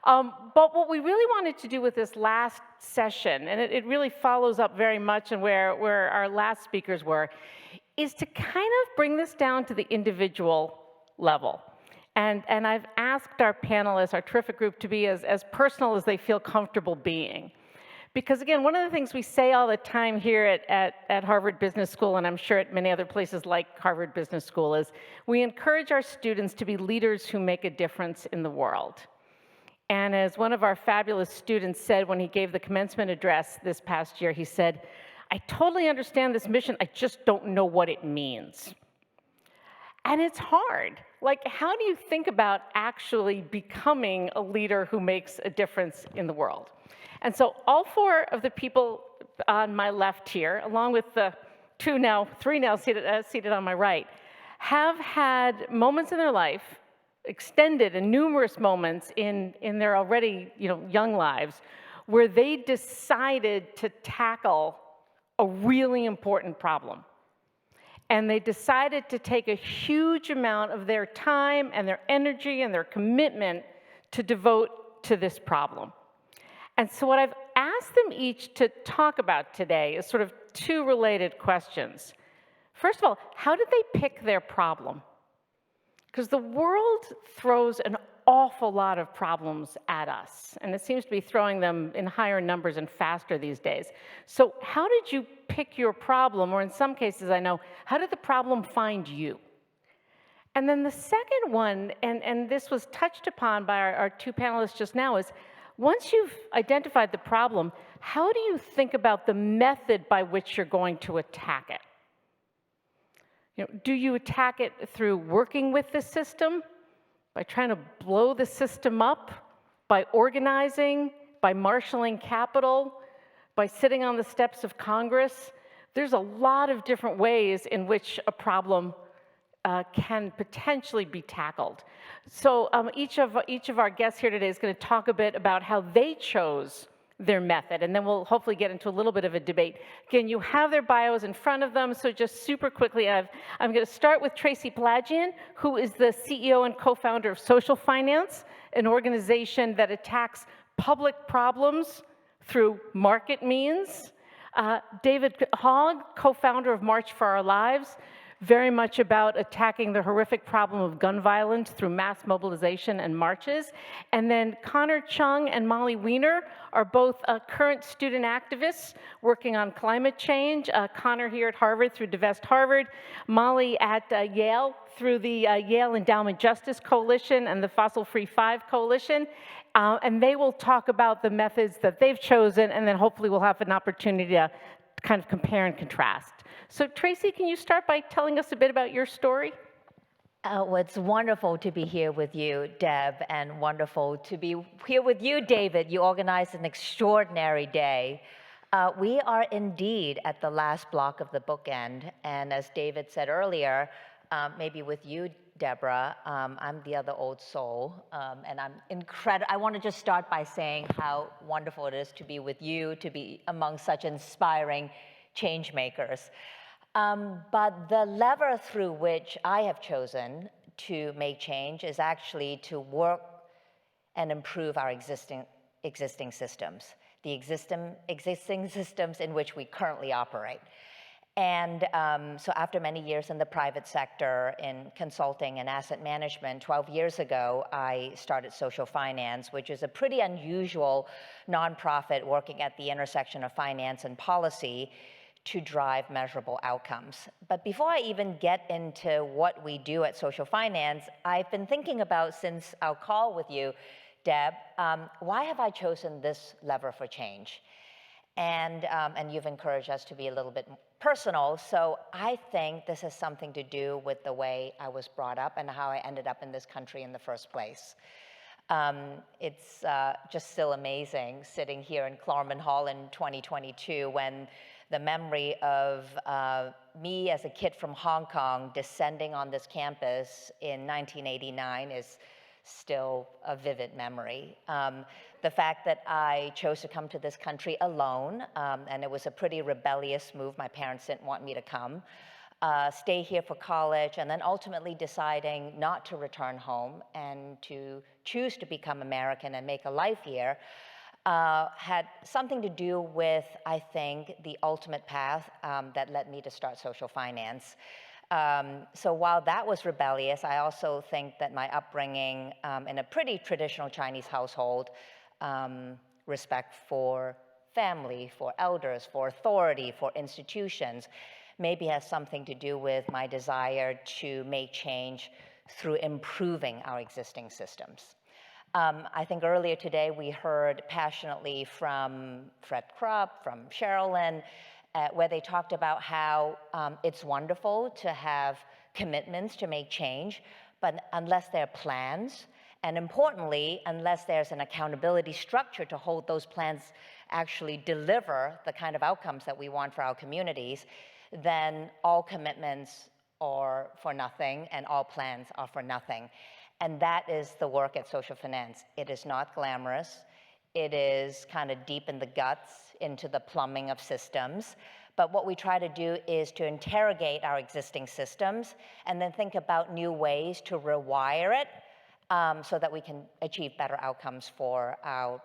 But what we really wanted to do with this last session, and it really follows up very much on where our last speakers were, is to kind of bring this down to the individual level. And I've asked our panelists, our terrific group, to be as personal as they feel comfortable being. Because again, one of the things we say all the time here at Harvard Business School, and I'm sure at many other places like Harvard Business School, is we encourage our students to be leaders who make a difference in the world. And as one of our fabulous students said when he gave the commencement address this past year, he said, "I totally understand this mission, I just don't know what it means." And it's hard. Like, how do you think about actually becoming a leader who makes a difference in the world? And so all four of the people on my left here, along with the three now seated on my right, have had moments in their life, extended and numerous moments in their already young lives, where they decided to tackle a really important problem. And they decided to take a huge amount of their time and their energy and their commitment to devote to this problem. And so what I've asked them each to talk about today is sort of two related questions. First of all, how did they pick their problem? Because the world throws an awful lot of problems at us, and it seems to be throwing them in higher numbers and faster these days. So how did you pick your problem, or in some cases I know, how did the problem find you? And then the second one, and this was touched upon by our two panelists just now, is once you've identified the problem, how do you think about the method by which you're going to attack it? Do you attack it through working with the system, by trying to blow the system up, by organizing, by marshaling capital, by sitting on the steps of Congress? There's a lot of different ways in which a problem can potentially be tackled. So each of our guests here today is going to talk a bit about how they chose their method, and then we'll hopefully get into a little bit of a debate. Again, you have their bios in front of them, so just super quickly, I'm going to start with Tracy Pelagian, who is the CEO and co-founder of Social Finance, an organization that attacks public problems through market means. David Hogg, co-founder of March for Our Lives, very much about attacking the horrific problem of gun violence through mass mobilization and marches. And then Connor Chung and Molly Weiner are both current student activists working on climate change. Connor here at Harvard through Divest Harvard, Molly at Yale through the Yale Endowment Justice Coalition and the Fossil Free 5 Coalition. And they will talk about the methods that they've chosen, and then hopefully we'll have an opportunity to kind of compare and contrast. So Tracy, can you start by telling us a bit about your story? Well, it's wonderful to be here with you, Deb, and wonderful to be here with you, David. You organized an extraordinary day. We are indeed at the last block of the bookend, and as David said earlier, maybe with you, Deborah, I'm the other old soul, and I'm incredible. I want to just start by saying how wonderful it is to be with you, to be among such inspiring change makers. But the lever through which I have chosen to make change is actually to work and improve our existing systems, the existing systems in which we currently operate. And so after many years in the private sector in consulting and asset management, 12 years ago, I started Social Finance, which is a pretty unusual nonprofit working at the intersection of finance and policy to drive measurable outcomes. But before I even get into what we do at Social Finance, I've been thinking about, since our call with you, Deb, why have I chosen this lever for change? And you've encouraged us to be a little bit personal, so I think this has something to do with the way I was brought up and how I ended up in this country in the first place. It's just still amazing sitting here in Claremont Hall in 2022 when the memory of me as a kid from Hong Kong descending on this campus in 1989 is still a vivid memory. The fact that I chose to come to this country alone, and it was a pretty rebellious move. My parents didn't want me to come. Stay here for college, and then ultimately deciding not to return home and to choose to become American and make a life here, had something to do with, I think, the ultimate path that led me to start Social Finance. So while that was rebellious, I also think that my upbringing in a pretty traditional Chinese household, respect for family, for elders, for authority, for institutions, maybe has something to do with my desire to make change through improving our existing systems. I think earlier today we heard passionately from Fred Krupp, from Sherilyn, where they talked about how it's wonderful to have commitments to make change, but unless there are plans, and importantly, unless there's an accountability structure to hold those plans actually deliver the kind of outcomes that we want for our communities, then all commitments are for nothing and all plans are for nothing. And that is the work at Social Finance. It is not glamorous. It is kind of deep in the guts, into the plumbing of systems. But what we try to do is to interrogate our existing systems and then think about new ways to rewire it so that we can achieve better outcomes for our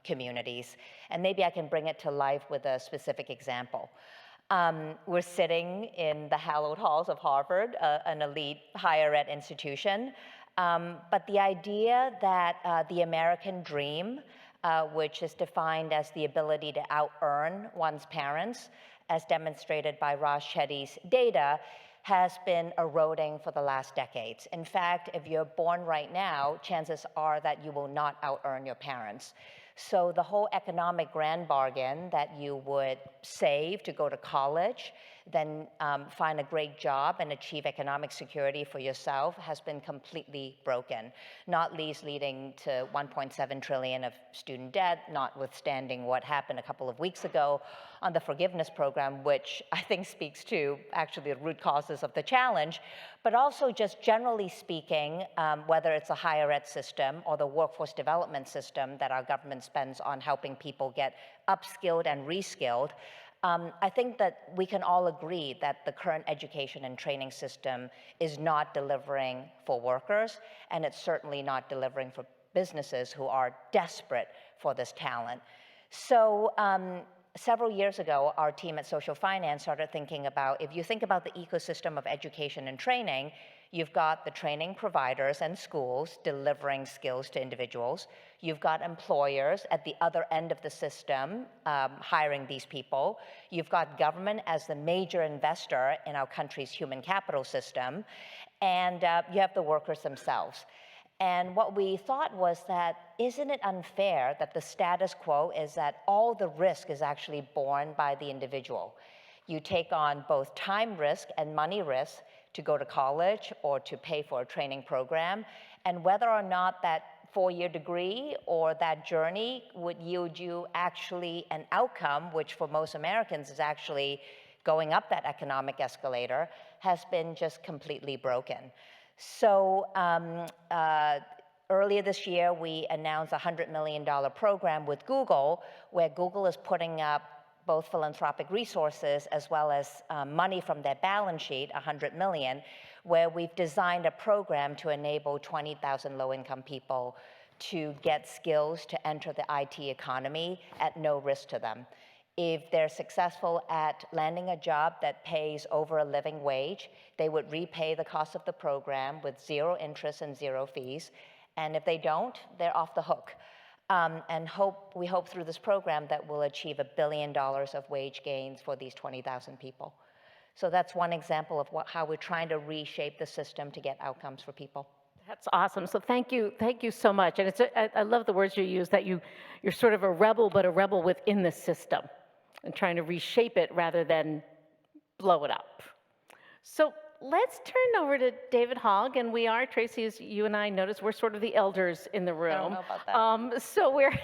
communities. And maybe I can bring it to life with a specific example. We're sitting in the hallowed halls of Harvard, an elite higher ed institution. But the idea that the American dream, which is defined as the ability to out-earn one's parents, as demonstrated by Ross Chetty's data, has been eroding for the last decades. In fact, if you're born right now, chances are that you will not out-earn your parents. So the whole economic grand bargain that you would save to go to college, then find a great job and achieve economic security for yourself has been completely broken, not least leading to 1.7 trillion of student debt, notwithstanding what happened a couple of weeks ago on the forgiveness program, which I think speaks to actually the root causes of the challenge, but also just generally speaking, whether it's a higher ed system or the workforce development system that our government spends on helping people get upskilled and reskilled, I think that we can all agree that the current education and training system is not delivering for workers, and it's certainly not delivering for businesses who are desperate for this talent. So several years ago, our team at Social Finance started thinking about, if you think about the ecosystem of education and training, you've got the training providers and schools delivering skills to individuals. You've got employers at the other end of the system hiring these people. You've got government as the major investor in our country's human capital system. And you have the workers themselves. And what we thought was that, isn't it unfair that the status quo is that all the risk is actually borne by the individual? You take on both time risk and money risk to go to college or to pay for a training program, and whether or not that 4-year degree or that journey would yield you actually an outcome, which for most Americans is actually going up that economic escalator, has been just completely broken. So earlier this year, we announced a $100 million program with Google, where Google is putting up both philanthropic resources as well as money from their balance sheet, $100 million, where we've designed a program to enable 20,000 low-income people to get skills to enter the IT economy at no risk to them. If they're successful at landing a job that pays over a living wage, they would repay the cost of the program with 0 interest and 0 fees. And if they don't, they're off the hook. And we hope through this program that we'll achieve $1 billion of wage gains for these 20,000 people. So that's one example of how we're trying to reshape the system to get outcomes for people. That's awesome. So thank you so much. And I love the words you use, that you're sort of a rebel, but a rebel within the system, and trying to reshape it rather than blow it up. So let's turn over to David Hogg, and we are, Tracy, as you and I noticed, we're sort of the elders in the room. I don't know about that. So we're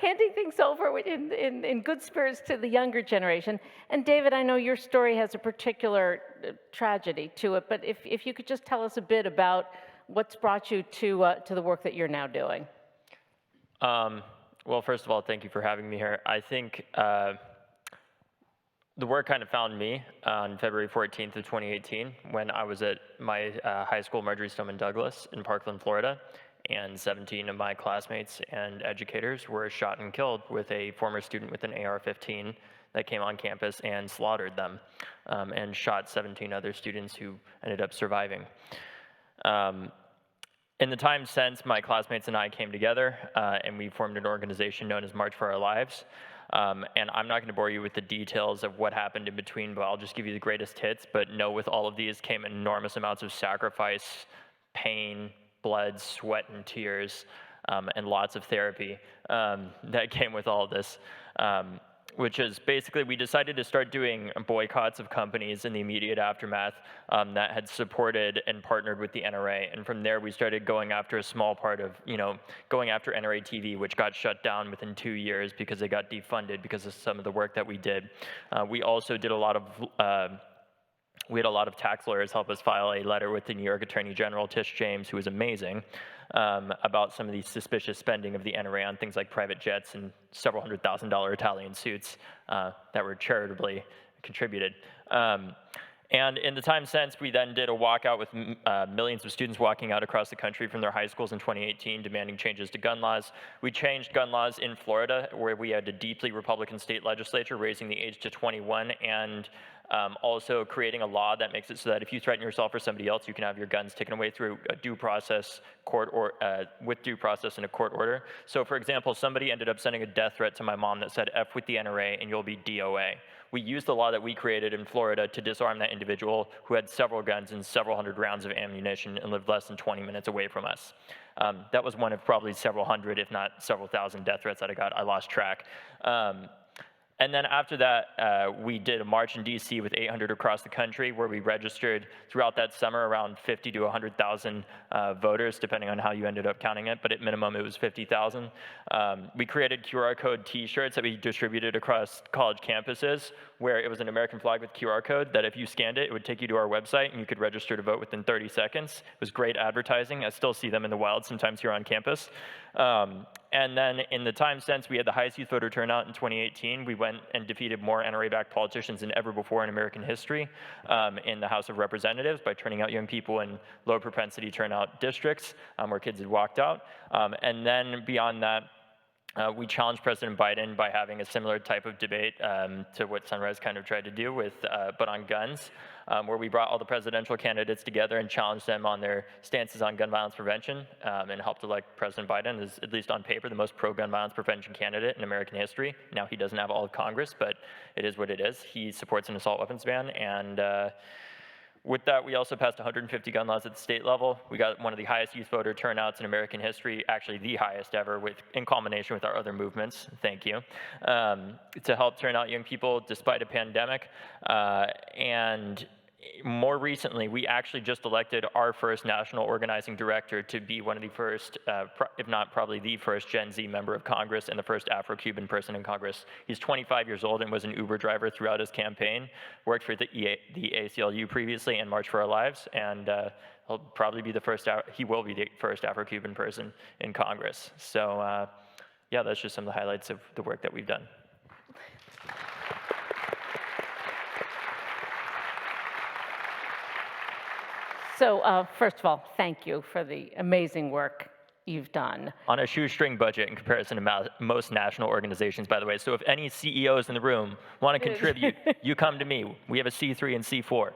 handing things over in good spirits to the younger generation. And David, I know your story has a particular tragedy to it, but if you could just tell us a bit about what's brought you to the work that you're now doing. Well, first of all, thank you for having me here. I think the work kind of found me on February 14th of 2018 when I was at my high school, Marjorie Stoneman Douglas, in Parkland, Florida, and 17 of my classmates and educators were shot and killed with a former student with an AR-15 that came on campus and slaughtered them, and shot 17 other students who ended up surviving. In the time since, my classmates and I came together, and we formed an organization known as March for Our Lives. And I'm not going to bore you with the details of what happened in between, but I'll just give you the greatest hits. But know with all of these came enormous amounts of sacrifice, pain, blood, sweat, and tears, and lots of therapy that came with all of this. Which is basically, we decided to start doing boycotts of companies in the immediate aftermath that had supported and partnered with the NRA. And from there, we started going after a small part of, going after NRA TV, which got shut down within 2 years because it got defunded because of some of the work that we did. We also did we had a lot of tax lawyers help us file a letter with the New York Attorney General, Tish James, who was amazing, about some of the suspicious spending of the NRA on things like private jets and several $100,000 Italian suits that were charitably contributed. And in the time since, we then did a walkout with millions of students walking out across the country from their high schools in 2018, demanding changes to gun laws. We changed gun laws in Florida, where we had a deeply Republican state legislature raising the age to 21, and also creating a law that makes it so that if you threaten yourself or somebody else, you can have your guns taken away through a due process with due process in a court order. So for example, somebody ended up sending a death threat to my mom that said, "F with the NRA and you'll be DOA." We used the law that we created in Florida to disarm that individual who had several guns and several hundred rounds of ammunition and lived less than 20 minutes away from us. That was one of probably several hundred, if not several thousand death threats that I got. I lost track. And then after that, we did a march in DC with 800 across the country, where we registered throughout that summer around 50 to 100,000 voters, depending on how you ended up counting it, but at minimum it was 50,000. We created QR code t-shirts that we distributed across college campuses, where it was an American flag with QR code that if you scanned it, it would take you to our website and you could register to vote within 30 seconds. It was great advertising. I still see them in the wild sometimes here on campus. And then in the time since, we had the highest youth voter turnout in 2018. We went and defeated more NRA-backed politicians than ever before in American history in the House of Representatives by turning out young people in low propensity turnout districts where kids had walked out. And then beyond that, We challenged President Biden by having a similar type of debate to what Sunrise kind of tried to do with, but on guns, where we brought all the presidential candidates together and challenged them on their stances on gun violence prevention, and helped elect President Biden as, at least on paper, the most pro-gun violence prevention candidate in American history. Now, he doesn't have all of Congress, but it is what it is. He supports an assault weapons ban, and with that, we also passed 150 gun laws at the state level. We got one of the highest youth voter turnouts in American history, actually the highest ever, in combination with our other movements, thank you, to help turn out young people despite a pandemic. And more recently, we actually just elected our first national organizing director to be one of the first, if not probably the first Gen Z member of Congress and the first Afro-Cuban person in Congress. He's 25 years old and was an Uber driver throughout his campaign, worked for the ACLU previously and March for Our Lives, and he'll probably be the first, he will be the first Afro-Cuban person in Congress. So yeah, that's just some of the highlights of the work that we've done. So first of all, thank you for the amazing work you've done. On a shoestring budget in comparison to most national organizations, by the way. So if any CEOs in the room want to contribute, you come to me. We have a C3 and C4.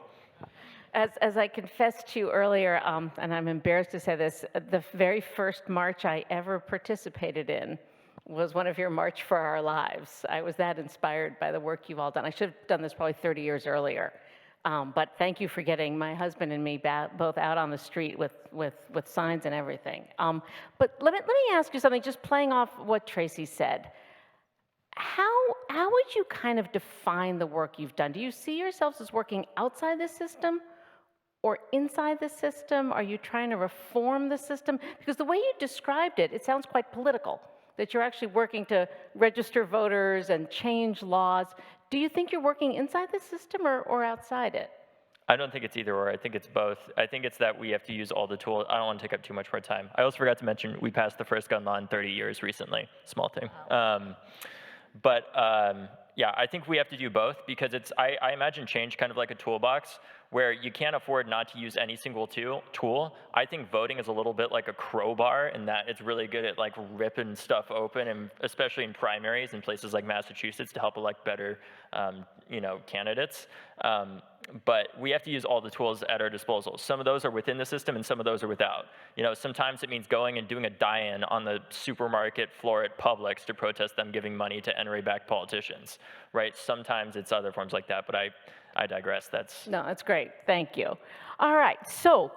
As I confessed to you earlier, and I'm embarrassed to say this, the very first march I ever participated in was one of your March for Our Lives. I was that inspired by the work you've all done. I should have done this probably 30 years earlier. But thank you for getting my husband and me both out on the street with signs and everything. But let me ask you something, just playing off what Tracy said. How would you kind of define the work you've done? Do you see yourselves as working outside the system or inside the system? Are you trying to reform the system? Because the way you described it, it sounds quite political, that you're actually working to register voters and change laws. Do you think you're working inside the system or outside it? I don't think it's either or. I think it's both. I think it's that we have to use all the tools. I don't want to take up too much more time. I also forgot to mention we passed the first gun law in 30 years recently. Small thing. Wow. Yeah, I think we have to do both because I imagine change kind of like a toolbox where you can't afford not to use any single tool. I think voting is a little bit like a crowbar in that it's really good at like ripping stuff open, and especially in primaries in places like Massachusetts to help elect better, candidates. But we have to use all the tools at our disposal. Some of those are within the system and some of those are without. Sometimes it means going and doing a die-in on the supermarket floor at Publix to protest them giving money to NRA-backed politicians, right? Sometimes it's other forms like that, but I digress. No, that's great. Thank you. All right, so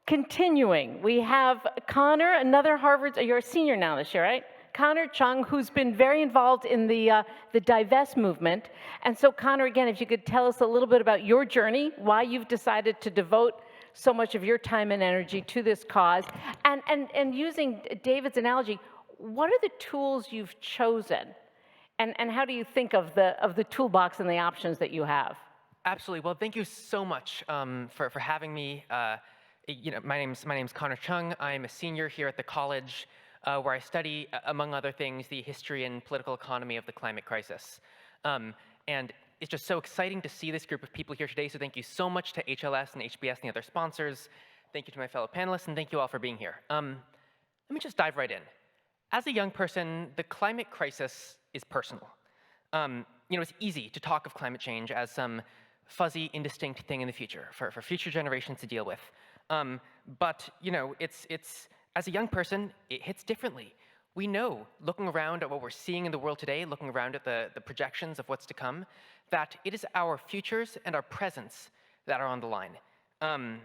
continuing, we have Connor, another Harvard, you're a senior now this year, right? Connor Chung, who's been very involved in the Divest movement. And so Connor, again, if you could tell us a little bit about your journey, why you've decided to devote so much of your time and energy to this cause, and using David's analogy, what are the tools you've chosen? And how do you think of the toolbox and the options that you have? Absolutely. Well, thank you so much for having me. My name's Connor Chung. I'm a senior here at the college, where I study, among other things, the history and political economy of the climate crisis. And it's just so exciting to see this group of people here today. So thank you so much to HLS and HBS and the other sponsors. Thank you to my fellow panelists, and thank you all for being here. Let me just dive right in. As a young person, the climate crisis is personal. It's easy to talk of climate change as some fuzzy, indistinct thing in the future for future generations to deal with. But as a young person, it hits differently. We know, looking around at what we're seeing in the world today, looking around at the projections of what's to come, that it is our futures and our presents that are on the line. And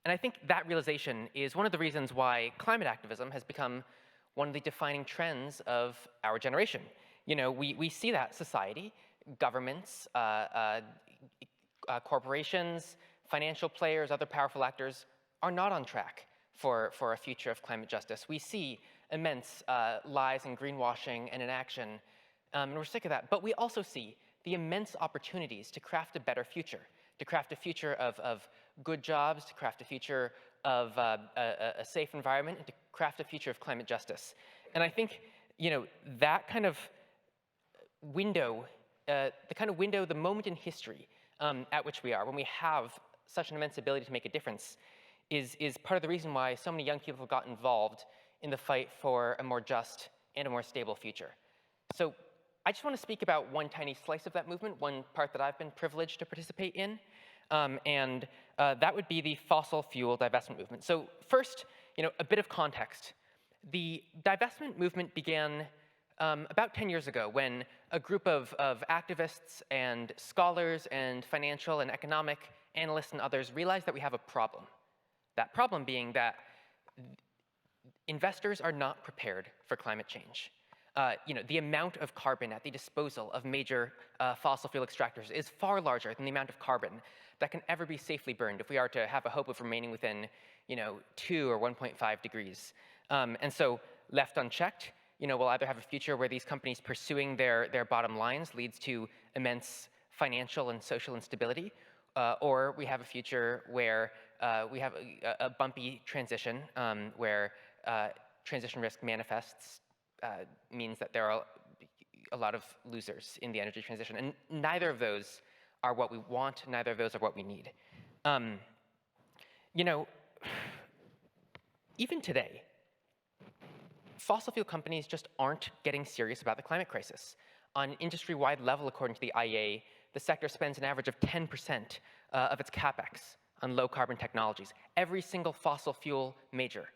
I think that realization is one of the reasons why climate activism has become one of the defining trends of our generation. We see that society, governments, corporations, financial players, other powerful actors are not on track for a future of climate justice. We see immense lies and greenwashing and inaction, and we're sick of that. But we also see the immense opportunities to craft a better future, to craft a future of good jobs, to craft a future of a safe environment, and to craft a future of climate justice. And I think, that kind of window, the moment in history at which we are, when we have such an immense ability to make a difference, is part of the reason why so many young people have got involved in the fight for a more just and a more stable future. So I just want to speak about one tiny slice of that movement, one part that I've been privileged to participate in, and that would be the fossil fuel divestment movement. So first, a bit of context. The divestment movement began about 10 years ago when a group of activists and scholars and financial and economic analysts and others realized that we have a problem. That problem being that investors are not prepared for climate change. The amount of carbon at the disposal of major fossil fuel extractors is far larger than the amount of carbon that can ever be safely burned if we are to have a hope of remaining within 2 or 1.5 degrees. And so left unchecked, we'll either have a future where these companies pursuing their bottom lines leads to immense financial and social instability, or we have a future where we have a bumpy transition where transition risk manifests means that there are a lot of losers in the energy transition. And neither of those are what we want, neither of those are what we need. Even today, fossil fuel companies just aren't getting serious about the climate crisis. On an industry-wide level, according to the IEA, the sector spends an average of 10% of its capex on low-carbon technologies. Every single fossil fuel major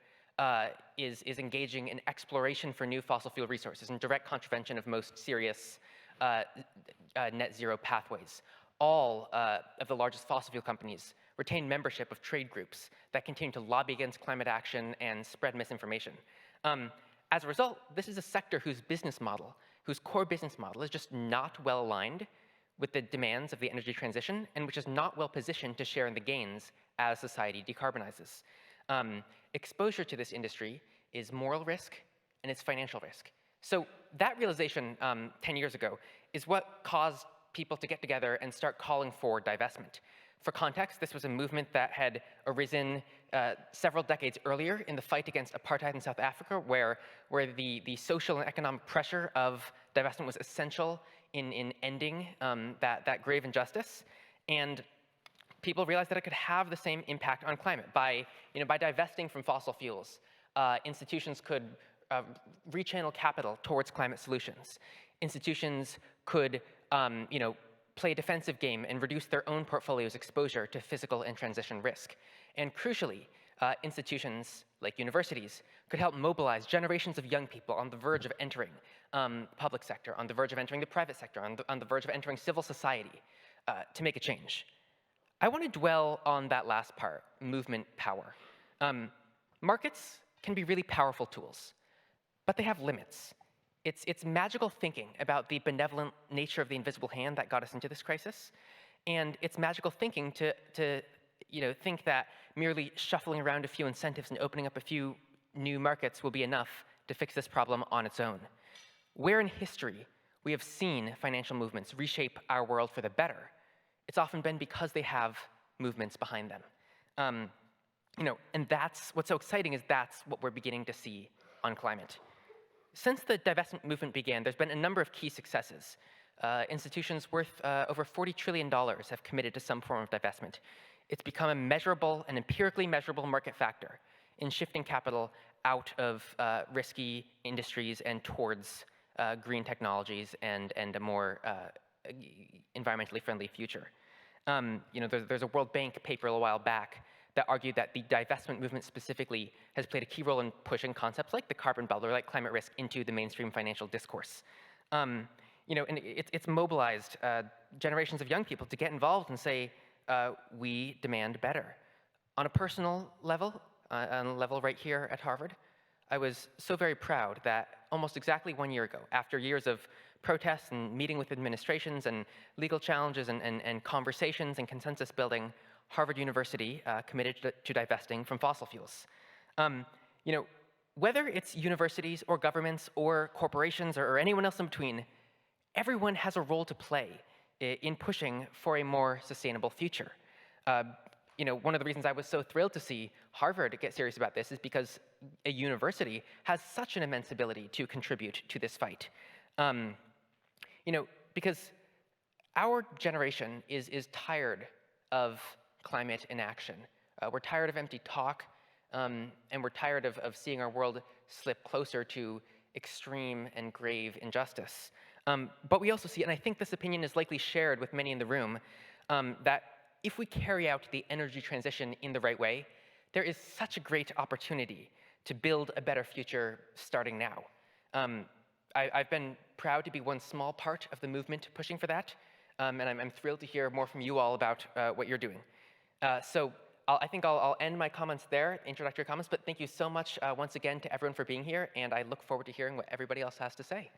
is engaging in exploration for new fossil fuel resources in direct contravention of most serious net zero pathways. All of the largest fossil fuel companies retain membership of trade groups that continue to lobby against climate action and spread misinformation. As a result, this is a sector whose core business model is just not well aligned with the demands of the energy transition and which is not well positioned to share in the gains as society decarbonizes. Exposure to this industry is moral risk and it's financial risk. So that realization 10 years ago is what caused people to get together and start calling for divestment. For context, this was a movement that had arisen several decades earlier in the fight against apartheid in South Africa, where the social and economic pressure of divestment was essential in ending that grave injustice. And people realized that it could have the same impact on climate. By divesting from fossil fuels, institutions could rechannel capital towards climate solutions. Institutions could play a defensive game and reduce their own portfolio's exposure to physical and transition risk. And crucially, institutions like universities could help mobilize generations of young people on the verge of entering the public sector, on the verge of entering the private sector, on the verge of entering civil society to make a change. I want to dwell on that last part, movement power. Markets can be really powerful tools, but they have limits. It's magical thinking about the benevolent nature of the invisible hand that got us into this crisis, and it's magical thinking to think that merely shuffling around a few incentives and opening up a few new markets will be enough to fix this problem on its own. Where in history we have seen financial movements reshape our world for the better, it's often been because they have movements behind them. And that's what's so exciting, is that's what we're beginning to see on climate. Since the divestment movement began, there's been a number of key successes. Institutions worth over $40 trillion have committed to some form of divestment. It's become a measurable and empirically measurable market factor in shifting capital out of risky industries and towards green technologies and a more environmentally friendly future. There's a World Bank paper a while back that argued that the divestment movement specifically has played a key role in pushing concepts like the carbon bubble or like climate risk into the mainstream financial discourse. And it's mobilized generations of young people to get involved and say, we demand better. On a personal level, on a level right here at Harvard, I was so very proud that almost exactly 1 year ago, after years of protests and meeting with administrations and legal challenges and conversations and consensus building, Harvard University committed to divesting from fossil fuels. Whether it's universities or governments or corporations or anyone else in between, everyone has a role to play in pushing for a more sustainable future. One of the reasons I was so thrilled to see Harvard get serious about this is because a university has such an immense ability to contribute to this fight. Because our generation is tired of climate inaction. We're tired of empty talk, and we're tired of seeing our world slip closer to extreme and grave injustice. But we also see, and I think this opinion is likely shared with many in the room, that if we carry out the energy transition in the right way, there is such a great opportunity to build a better future starting now. I've been proud to be one small part of the movement pushing for that, and I'm thrilled to hear more from you all about what you're doing. So I think I'll end my comments there, introductory comments, but thank you so much once again to everyone for being here, and I look forward to hearing what everybody else has to say.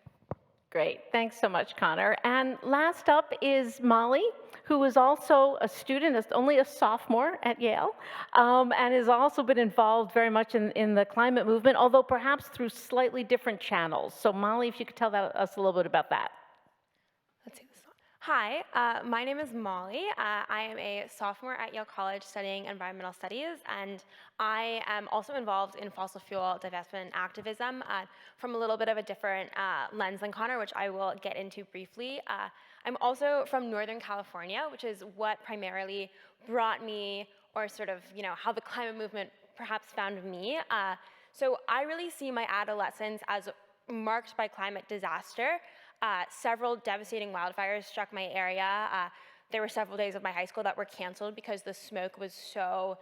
Great, thanks so much, Connor. And last up is Molly, who is also a student, is only a sophomore at Yale, and has also been involved very much in the climate movement, although perhaps through slightly different channels. So Molly, if you could tell us a little bit about that. Let's see this one. Hi, my name is Molly. I am a sophomore at Yale College studying environmental studies, and I am also involved in fossil fuel divestment activism from a little bit of a different lens than Connor, which I will get into briefly. I'm also from Northern California, which is what primarily brought me, or sort of, how the climate movement perhaps found me. So I really see my adolescence as marked by climate disaster. Several devastating wildfires struck my area. There were several days of my high school that were canceled because the smoke was so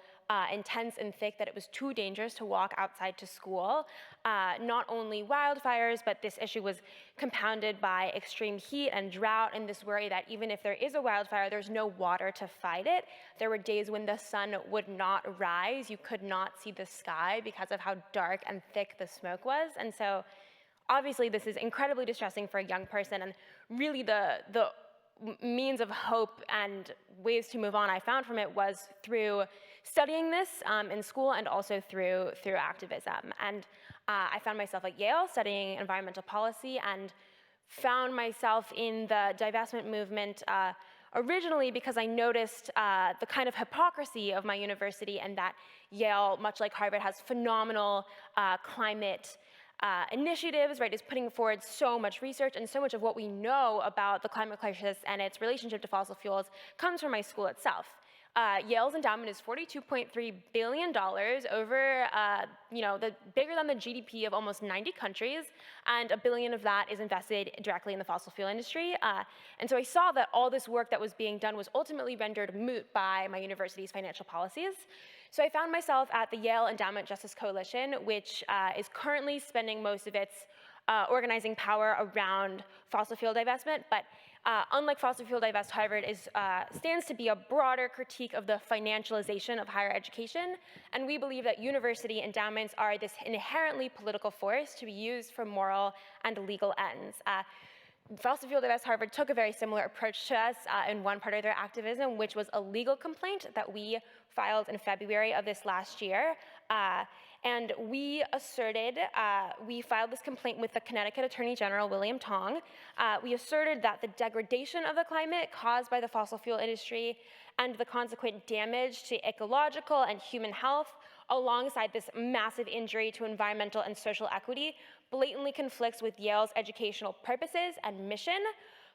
intense and thick that it was too dangerous to walk outside to school. Not only wildfires, but this issue was compounded by extreme heat and drought, and this worry that even if there is a wildfire, there's no water to fight it. There were days when the sun would not rise. You could not see the sky because of how dark and thick the smoke was. And so obviously, this is incredibly distressing for a young person, and really the means of hope and ways to move on I found from it was through studying this in school and also through activism. And I found myself at Yale studying environmental policy and found myself in the divestment movement originally because I noticed the kind of hypocrisy of my university, and that Yale, much like Harvard, has phenomenal climate initiatives, right, is putting forward so much research, and so much of what we know about the climate crisis and its relationship to fossil fuels comes from my school itself. Yale's endowment is $42.3 billion, over, bigger than the GDP of almost 90 countries, and $1 billion of that is invested directly in the fossil fuel industry. And so I saw that all this work that was being done was ultimately rendered moot by my university's financial policies. So I found myself at the Yale Endowment Justice Coalition, which is currently spending most of its organizing power around fossil fuel divestment, but unlike fossil fuel divest, Harvard stands to be a broader critique of the financialization of higher education, and we believe that university endowments are this inherently political force to be used for moral and legal ends. Fossil fuel divest Harvard took a very similar approach to us in one part of their activism, which was a legal complaint that we filed in February of this last year. And we asserted, we filed this complaint with the Connecticut Attorney General, William Tong. We asserted that the degradation of the climate caused by the fossil fuel industry and the consequent damage to ecological and human health, alongside this massive injury to environmental and social equity, blatantly conflicts with Yale's educational purposes and mission.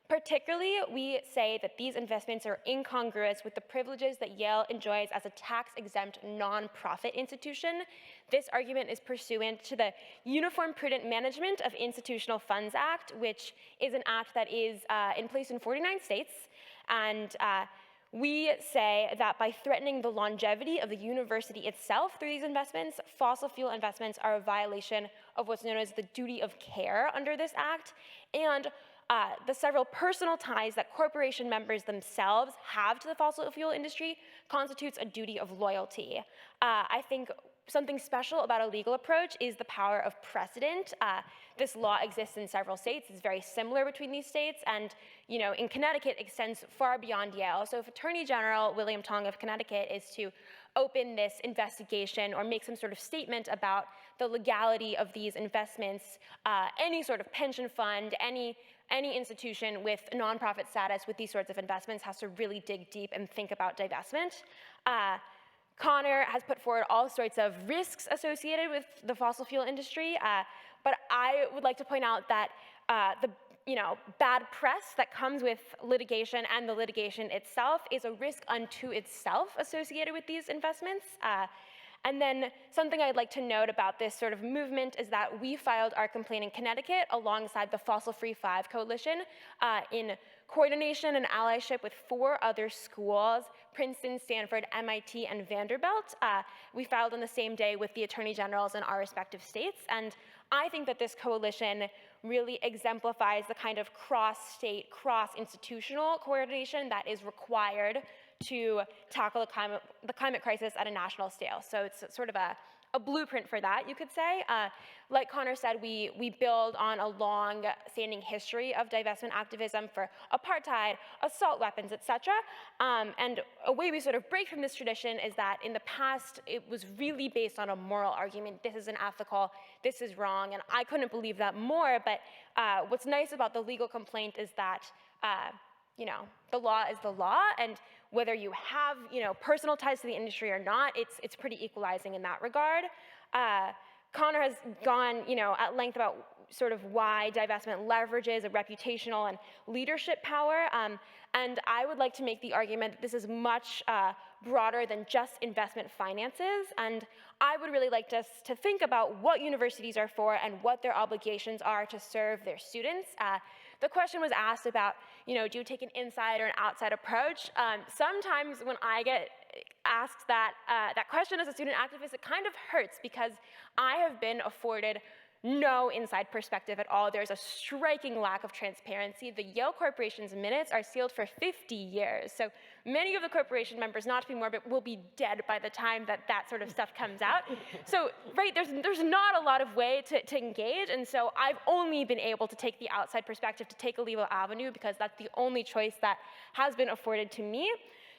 Particularly, we say that these investments are incongruous with the privileges that Yale enjoys as a tax-exempt nonprofit institution. This argument is pursuant to the Uniform Prudent Management of Institutional Funds Act, which is an act that is in place in 49 states. And we say that by threatening the longevity of the university itself through these investments, fossil fuel investments are a violation of what's known as the duty of care under this act, and the several personal ties that corporation members themselves have to the fossil fuel industry constitutes a duty of loyalty. I think something special about a legal approach is the power of precedent. This law exists in several states. It's very similar between these states, and in Connecticut extends far beyond Yale. So if Attorney General William Tong of Connecticut is to open this investigation or make some sort of statement about the legality of these investments, any sort of pension fund, any institution with nonprofit status with these sorts of investments has to really dig deep and think about divestment. Connor has put forward all sorts of risks associated with the fossil fuel industry, but I would like to point out that the bad press that comes with litigation and the litigation itself is a risk unto itself associated with these investments. And then something I'd like to note about this sort of movement is that we filed our complaint in Connecticut alongside the Fossil Free 5 Coalition in coordination and allyship with 4 other schools, Princeton, Stanford, MIT, and Vanderbilt. We filed on the same day with the attorney generals in our respective states. And I think that this coalition really exemplifies the kind of cross-state, cross-institutional coordination that is required to tackle the climate crisis at a national scale. So it's sort of a blueprint for that, you could say. Like Connor said, we build on a long-standing history of divestment activism for apartheid, assault weapons, et cetera. And a way we sort of break from this tradition is that in the past, it was really based on a moral argument. This is unethical, this is wrong, and I couldn't believe that more. But what's nice about the legal complaint is that the law is the law, and whether you have personal ties to the industry or not, it's pretty equalizing in that regard. Connor has gone at length about sort of why divestment leverages a reputational and leadership power, and I would like to make the argument that this is much broader than just investment finances, and I would really like us to think about what universities are for and what their obligations are to serve their students. The question was asked about, do you take an inside or an outside approach? Sometimes when I get asked that question as a student activist, it kind of hurts because I have been afforded no inside perspective at all. There's a striking lack of transparency. The Yale Corporation's minutes are sealed for 50 years. So many of the corporation members, not to be morbid, will be dead by the time that sort of stuff comes out. So, right, there's not a lot of way to engage, and so I've only been able to take the outside perspective, to take a legal avenue, because that's the only choice that has been afforded to me.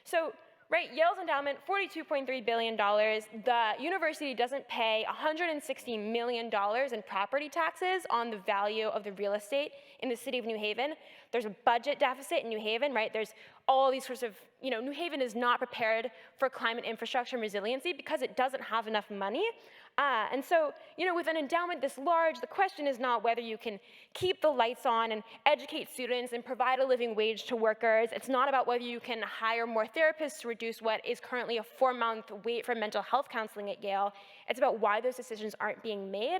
So, right, Yale's endowment, $42.3 billion. The university doesn't pay $160 million in property taxes on the value of the real estate in the city of New Haven. There's a budget deficit in New Haven, right? There's all these sorts of, New Haven is not prepared for climate infrastructure and resiliency because it doesn't have enough money. And so, with an endowment this large, the question is not whether you can keep the lights on and educate students and provide a living wage to workers. It's not about whether you can hire more therapists to reduce what is currently a 4-month wait for mental health counseling at Yale. It's about why those decisions aren't being made.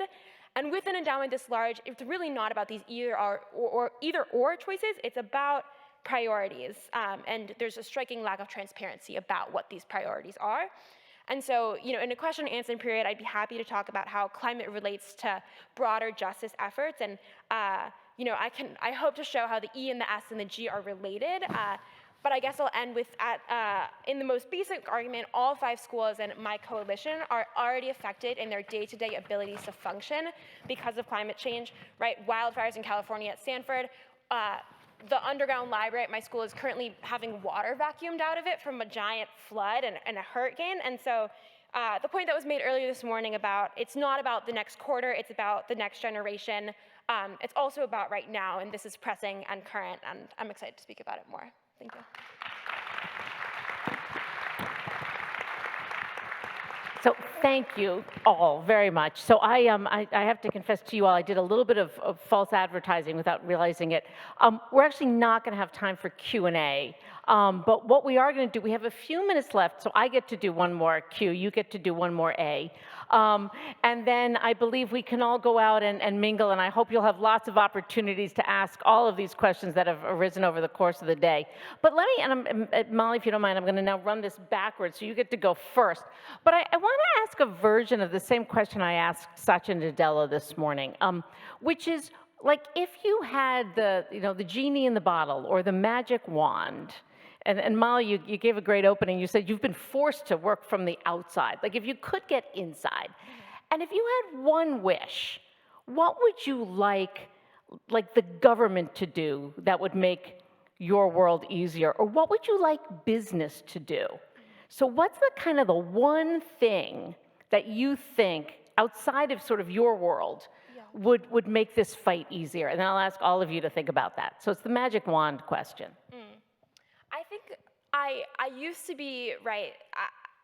And with an endowment this large, it's really not about these either or choices. It's about priorities. And there's a striking lack of transparency about what these priorities are. And so, in a question and answer period, I'd be happy to talk about how climate relates to broader justice efforts. And, I hope to show how the E and the S and the G are related. But I guess I'll end with, in the most basic argument, all 5 schools and my coalition are already affected in their day-to-day abilities to function because of climate change, right? Wildfires in California at Stanford, the underground library at my school is currently having water vacuumed out of it from a giant flood and a hurricane. And so the point that was made earlier this morning about it's not about the next quarter, it's about the next generation. It's also about right now, and this is pressing and current, and I'm excited to speak about it more. Thank you. So thank you all very much. So I have to confess to you all, I did a little bit of false advertising without realizing it. We're actually not going to have time for Q&A. But what we are going to do, we have a few minutes left, so I get to do one more Q, you get to do one more A. And then I believe we can all go out and mingle, and I hope you'll have lots of opportunities to ask all of these questions that have arisen over the course of the day. But let me, and Molly, if you don't mind, I'm going to now run this backwards, so you get to go first. But I want to ask a version of the same question I asked Satya Nadella this morning, which is, like, if you had the genie in the bottle or the magic wand, and Molly, you gave a great opening. You said you've been forced to work from the outside. Like, if you could get inside, and if you had one wish, what would you like the government to do that would make your world easier? Or what would you like business to do? So what's the one thing that you think outside of sort of your world would make this fight easier? And then I'll ask all of you to think about that. So it's the magic wand question. I think I used to be, right,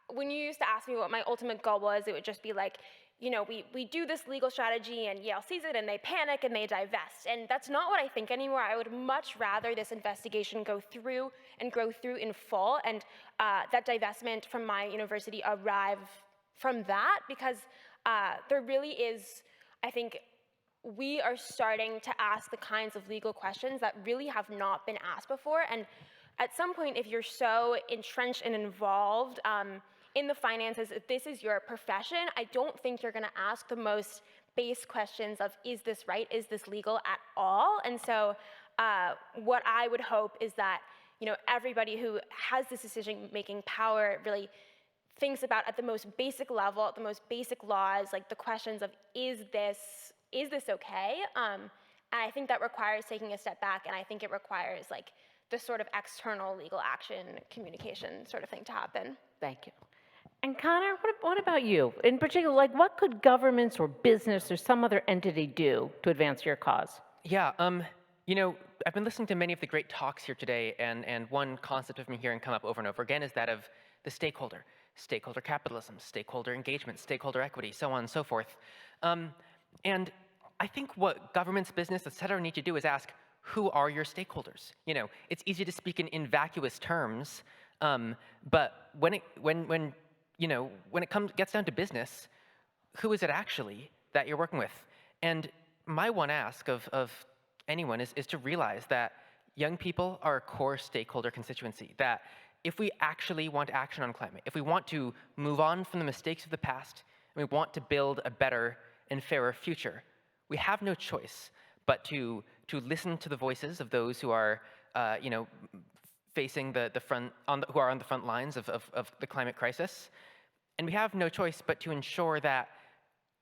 when you used to ask me what my ultimate goal was, it would just be like, we do this legal strategy and Yale sees it and they panic and they divest. And that's not what I think anymore. I would much rather this investigation go through and grow through in full, and that divestment from my university arrive from that, because there really is, I think, we are starting to ask the kinds of legal questions that really have not been asked before. And at some point, if you're so entrenched and involved in the finances, if this is your profession, I don't think you're going to ask the most base questions of, is this right? Is this legal at all? And so what I would hope is that, you know, everybody who has this decision-making power really thinks about, at the most basic level, at the most basic laws, like the questions of, is this okay? And I think that requires taking a step back, and I think it requires like the sort of external legal action, communication sort of thing to happen. Thank you. And Connor, what about you? In particular, like what could governments or business or some other entity do to advance your cause? Yeah, you know, I've been listening to many of the great talks here today, and one concept I've been hearing come up over and over again is that of the stakeholder capitalism, stakeholder engagement, stakeholder equity, so on and so forth. And I think what governments, business, et cetera, need to do is ask, who are your stakeholders? You know, it's easy to speak in vacuous terms, but when it gets down to business, who is it actually that you're working with? And my one ask of anyone is to realize that young people are a core stakeholder constituency, that if we actually want action on climate, if we want to move on from the mistakes of the past, and we want to build a better and fairer future, we have no choice but to listen to the voices of those who are, facing who are on the front lines of the climate crisis. And we have no choice but to ensure that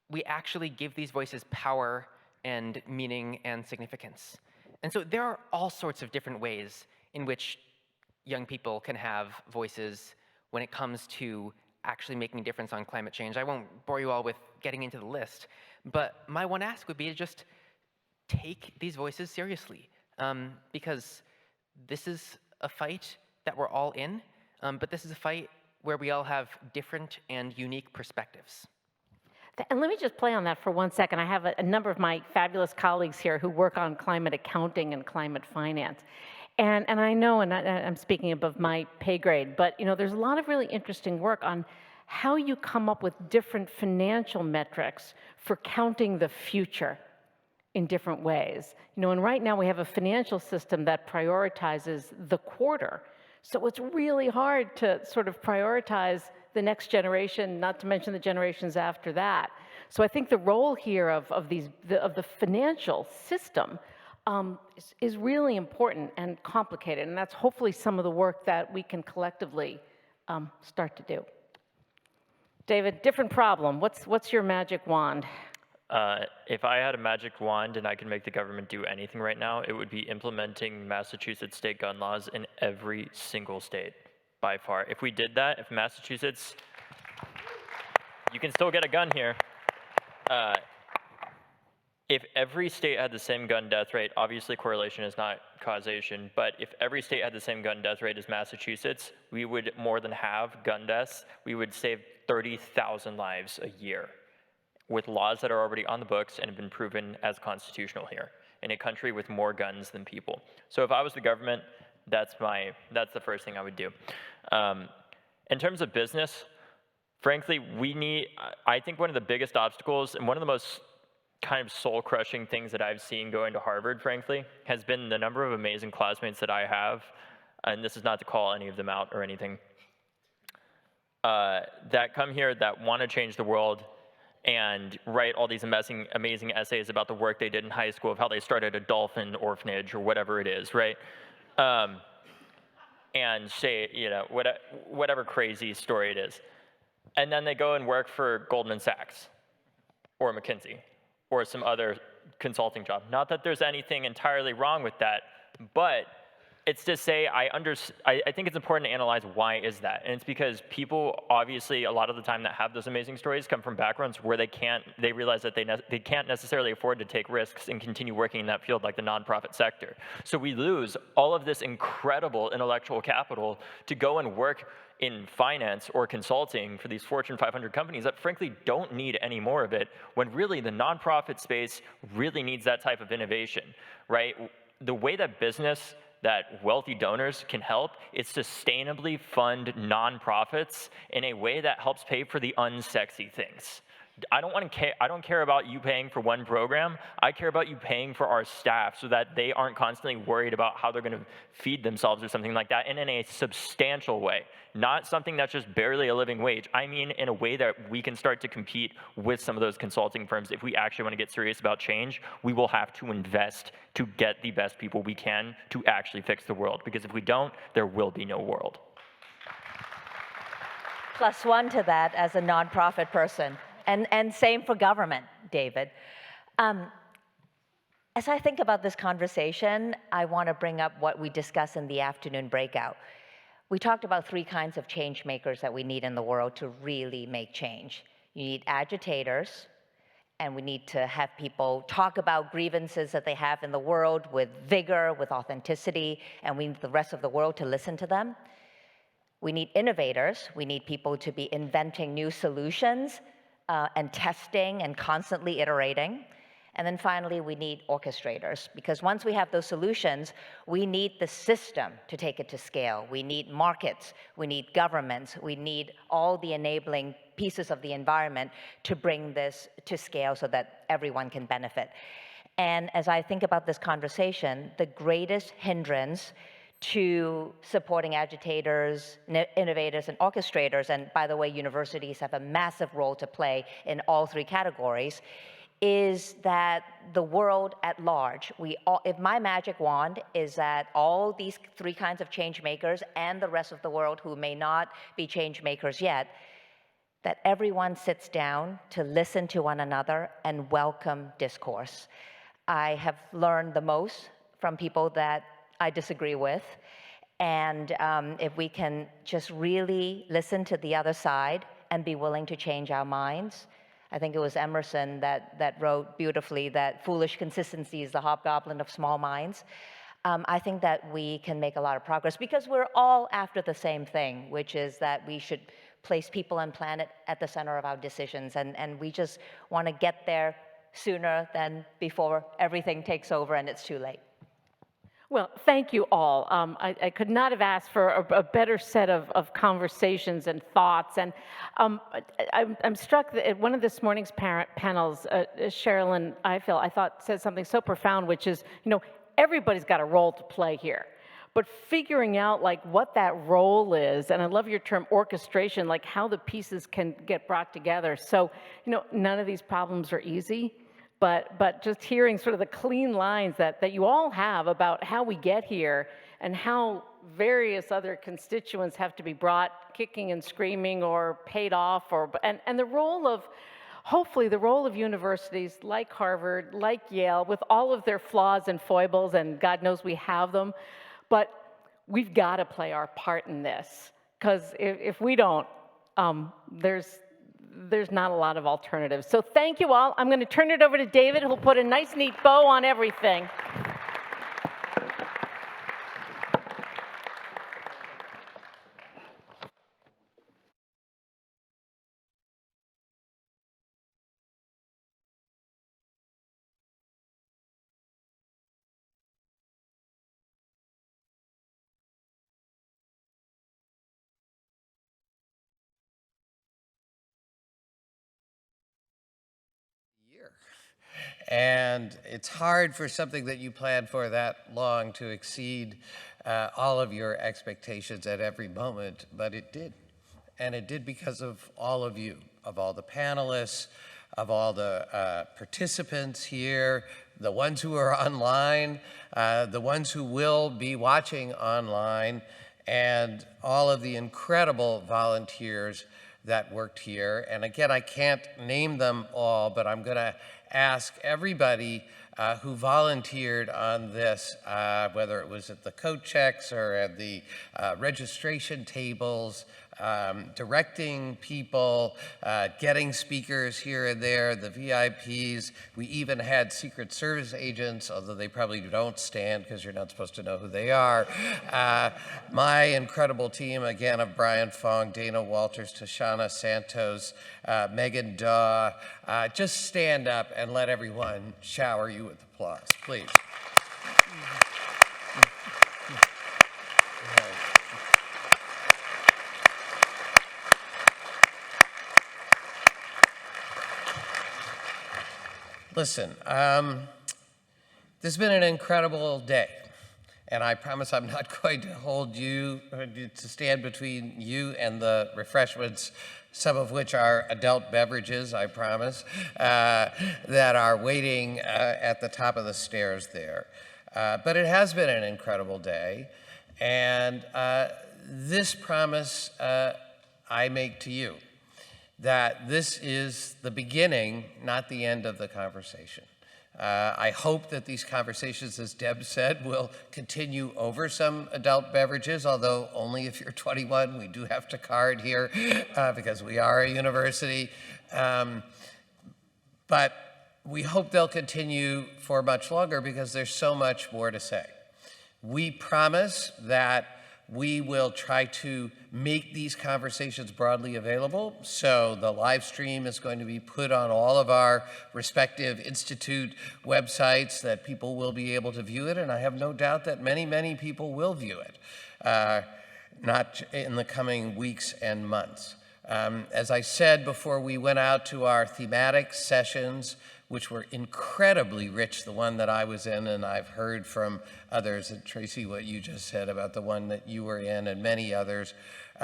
we actually give these voices power and meaning and significance. And so there are all sorts of different ways in which young people can have voices when it comes to actually making a difference on climate change. I won't bore you all with getting into the list, but my one ask would be to just take these voices seriously, because this is a fight that we're all in, but this is a fight where we all have different and unique perspectives. And let me just play on that for 1 second. I have a number of my fabulous colleagues here who work on climate accounting and climate finance. And I know, and I'm speaking above my pay grade, but you know, there's a lot of really interesting work on how you come up with different financial metrics for counting the future in different ways. You know, and right now we have a financial system that prioritizes the quarter. So it's really hard to sort of prioritize the next generation, not to mention the generations after that. So I think the role here of the financial system is really important and complicated, and that's hopefully some of the work that we can collectively start to do. David, different problem. What's your magic wand? If I had a magic wand and I could make the government do anything right now, it would be implementing Massachusetts state gun laws in every single state, by far. If we did that, if Massachusetts, you can still get a gun here. If every state had the same gun death rate, obviously correlation is not causation, but if every state had the same gun death rate as Massachusetts, we would more than have gun deaths. We would save 30,000 lives a year with laws that are already on the books and have been proven as constitutional here in a country with more guns than people. So if I was the government, that's the first thing I would do. In terms of business, frankly, I think one of the biggest obstacles and one of the most kind of soul-crushing things that I've seen going to Harvard, frankly, has been the number of amazing classmates that I have, and this is not to call any of them out or anything, that come here that want to change the world and write all these amazing essays about the work they did in high school, of how they started a dolphin orphanage or whatever it is, right? And say, you know, whatever crazy story it is. And then they go and work for Goldman Sachs or McKinsey or some other consulting job. Not that there's anything entirely wrong with that, but it's to say I think it's important to analyze why is that. And it's because people, obviously, a lot of the time that have those amazing stories come from backgrounds where they realize that they can't necessarily afford to take risks and continue working in that field like the nonprofit sector. So we lose all of this incredible intellectual capital to go and work in finance or consulting for these Fortune 500 companies that frankly don't need any more of it, when really the nonprofit space really needs that type of innovation, right? The way that business that wealthy donors can help is sustainably fund nonprofits in a way that helps pay for the unsexy things. I don't care about you paying for one program. I care about you paying for our staff so that they aren't constantly worried about how they're going to feed themselves or something like that, and in a substantial way. Not something that's just barely a living wage. I mean in a way that we can start to compete with some of those consulting firms. If we actually want to get serious about change, we will have to invest to get the best people we can to actually fix the world. Because if we don't, there will be no world. +1 to that as a nonprofit person. And same for government, David. As I think about this conversation, I want to bring up what we discussed in the afternoon breakout. We talked about 3 kinds of change makers that we need in the world to really make change. You need agitators, and we need to have people talk about grievances that they have in the world with vigor, with authenticity, and we need the rest of the world to listen to them. We need innovators. We need people to be inventing new solutions and testing and constantly iterating. And then finally, we need orchestrators, because once we have those solutions, we need the system to take it to scale. We need markets, we need governments, we need all the enabling pieces of the environment to bring this to scale so that everyone can benefit. And as I think about this conversation, the greatest hindrance to supporting agitators, innovators, and orchestrators, and by the way, universities have a massive role to play in all 3 categories, is that the world at large, if my magic wand is that all these 3 kinds of change makers and the rest of the world who may not be change makers yet, that everyone sits down to listen to one another and welcome discourse. I have learned the most from people that I disagree with. And if we can just really listen to the other side and be willing to change our minds. I think it was Emerson that wrote beautifully that foolish consistency is the hobgoblin of small minds. I think that we can make a lot of progress because we're all after the same thing, which is that we should place people and planet at the center of our decisions. And we just want to get there sooner than before everything takes over and it's too late. Well, thank you all. I could not have asked for a better set of conversations and thoughts. And I'm struck that at one of this morning's panels, Sherilyn Ifill, I thought said something so profound, which is, everybody's got a role to play here. But figuring out like what that role is, and I love your term orchestration, like how the pieces can get brought together. So, none of these problems are easy. But just hearing sort of the clean lines that you all have about how we get here and how various other constituents have to be brought kicking and screaming or paid off, and the role of, hopefully the role of universities like Harvard, like Yale, with all of their flaws and foibles, and God knows we have them, but we've got to play our part in this, because if we don't, there's not a lot of alternatives. So thank you all. I'm going to turn it over to David, who'll put a nice, neat bow on everything. And it's hard for something that you planned for that long to exceed all of your expectations at every moment, but it did. And it did because of all of you, of all the panelists, of all the participants here, the ones who are online, the ones who will be watching online, and all of the incredible volunteers that worked here. And again, I can't name them all, but I'm going to ask everybody who volunteered on this, whether it was at the coat checks or at the registration tables, directing people, getting speakers here and there, the VIPs. We even had Secret Service agents, although they probably don't stand because you're not supposed to know who they are. My incredible team, again, of Brian Fong, Dana Walters, Tashana Santos, Megan Daw. Just stand up and let everyone shower you with applause, please. Listen, this has been an incredible day. And I promise I'm not going to hold you, to stand between you and the refreshments, some of which are adult beverages, I promise, that are waiting at the top of the stairs there. But it has been an incredible day. And this promise I make to you, that this is the beginning, not the end of the conversation. I hope that these conversations, as Deb said, will continue over some adult beverages, although only if you're 21. We do have to card here because we are a university. But we hope they'll continue for much longer because there's so much more to say. We promise that we will try to make these conversations broadly available. So the live stream is going to be put on all of our respective institute websites that people will be able to view it. And I have no doubt that many, many people will view it, not in the coming weeks and months. As I said before, we went out to our thematic sessions, which were incredibly rich, the one that I was in, and I've heard from others, and Tracy, what you just said about the one that you were in and many others.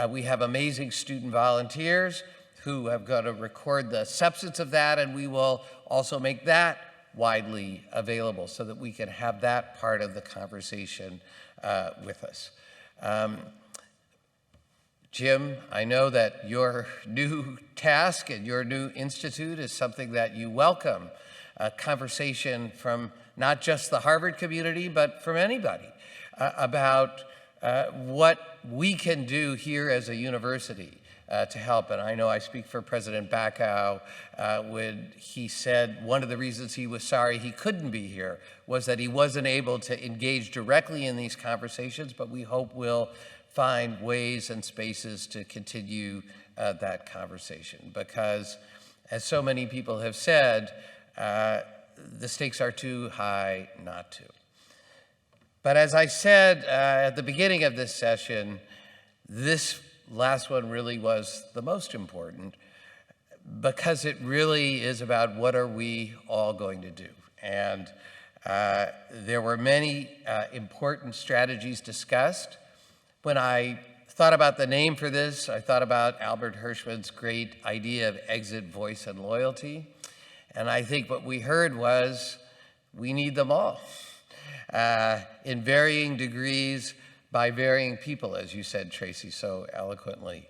We have amazing student volunteers who have got to record the substance of that, and we will also make that widely available so that we can have that part of the conversation with us. Jim, I know that your new task and your new institute is something that you welcome, a conversation from not just the Harvard community, but from anybody about what we can do here as a university to help. And I know I speak for President Bacow when he said one of the reasons he was sorry he couldn't be here was that he wasn't able to engage directly in these conversations, but we hope we'll find ways and spaces to continue that conversation. Because, as so many people have said, the stakes are too high not to. But as I said at the beginning of this session, this last one really was the most important because it really is about what are we all going to do. And there were many important strategies discussed. When I thought about the name for this, I thought about Albert Hirschman's great idea of exit, voice, and loyalty. And I think what we heard was we need them all in varying degrees by varying people, as you said, Tracy, so eloquently.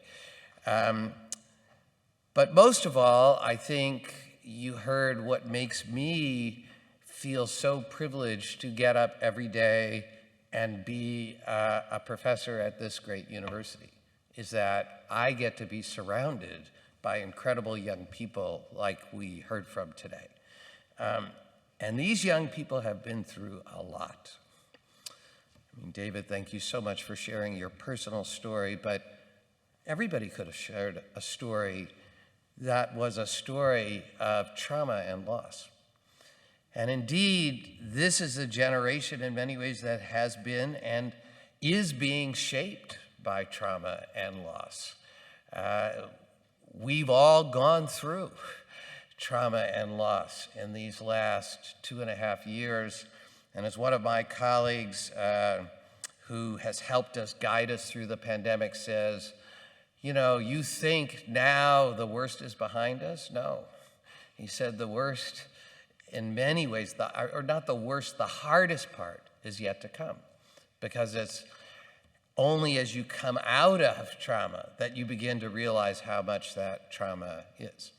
But most of all, I think you heard what makes me feel so privileged to get up every day and be a professor at this great university, is that I get to be surrounded by incredible young people like we heard from today. And these young people have been through a lot. I mean, David, thank you so much for sharing your personal story, but everybody could have shared a story that was a story of trauma and loss. And indeed, this is a generation in many ways that has been and is being shaped by trauma and loss. We've all gone through trauma and loss in these last 2.5 years. And as one of my colleagues who has helped us, guide us through the pandemic says, you know, you think now the worst is behind us? No. He said the worst, in many ways, or not the worst, the hardest part is yet to come, because it's only as you come out of trauma that you begin to realize how much that trauma is.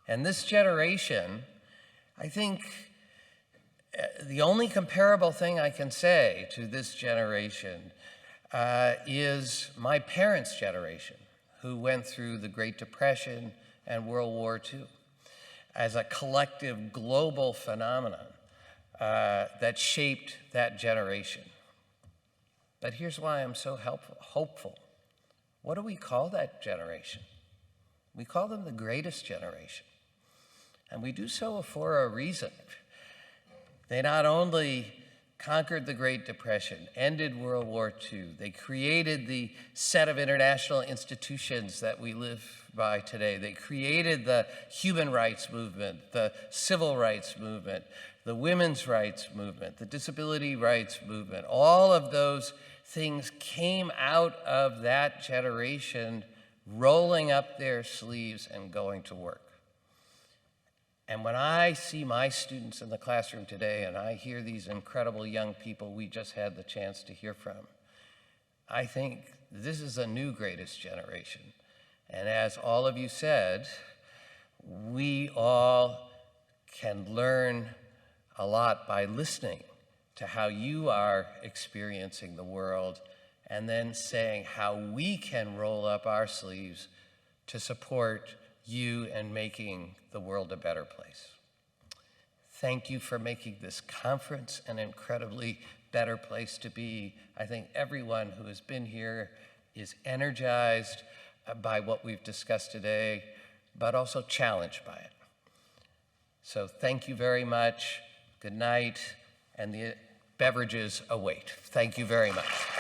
And this generation, I think the only comparable thing I can say to this generation is my parents' generation, who went through the Great Depression and World War II. As a collective global phenomenon that shaped that generation. But here's why I'm so hopeful. What do we call that generation? We call them the greatest generation. And we do so for a reason. They not only conquered the Great Depression, ended World War II. They created the set of international institutions that we live by today. They created the human rights movement, the civil rights movement, the women's rights movement, the disability rights movement. All of those things came out of that generation rolling up their sleeves and going to work. And when I see my students in the classroom today and I hear these incredible young people we just had the chance to hear from, I think this is a new greatest generation. And as all of you said, we all can learn a lot by listening to how you are experiencing the world and then saying how we can roll up our sleeves to support you and making the world a better place. Thank you for making this conference an incredibly better place to be. I think everyone who has been here is energized by what we've discussed today, but also challenged by it. So thank you very much. Good night, and the beverages await. Thank you very much.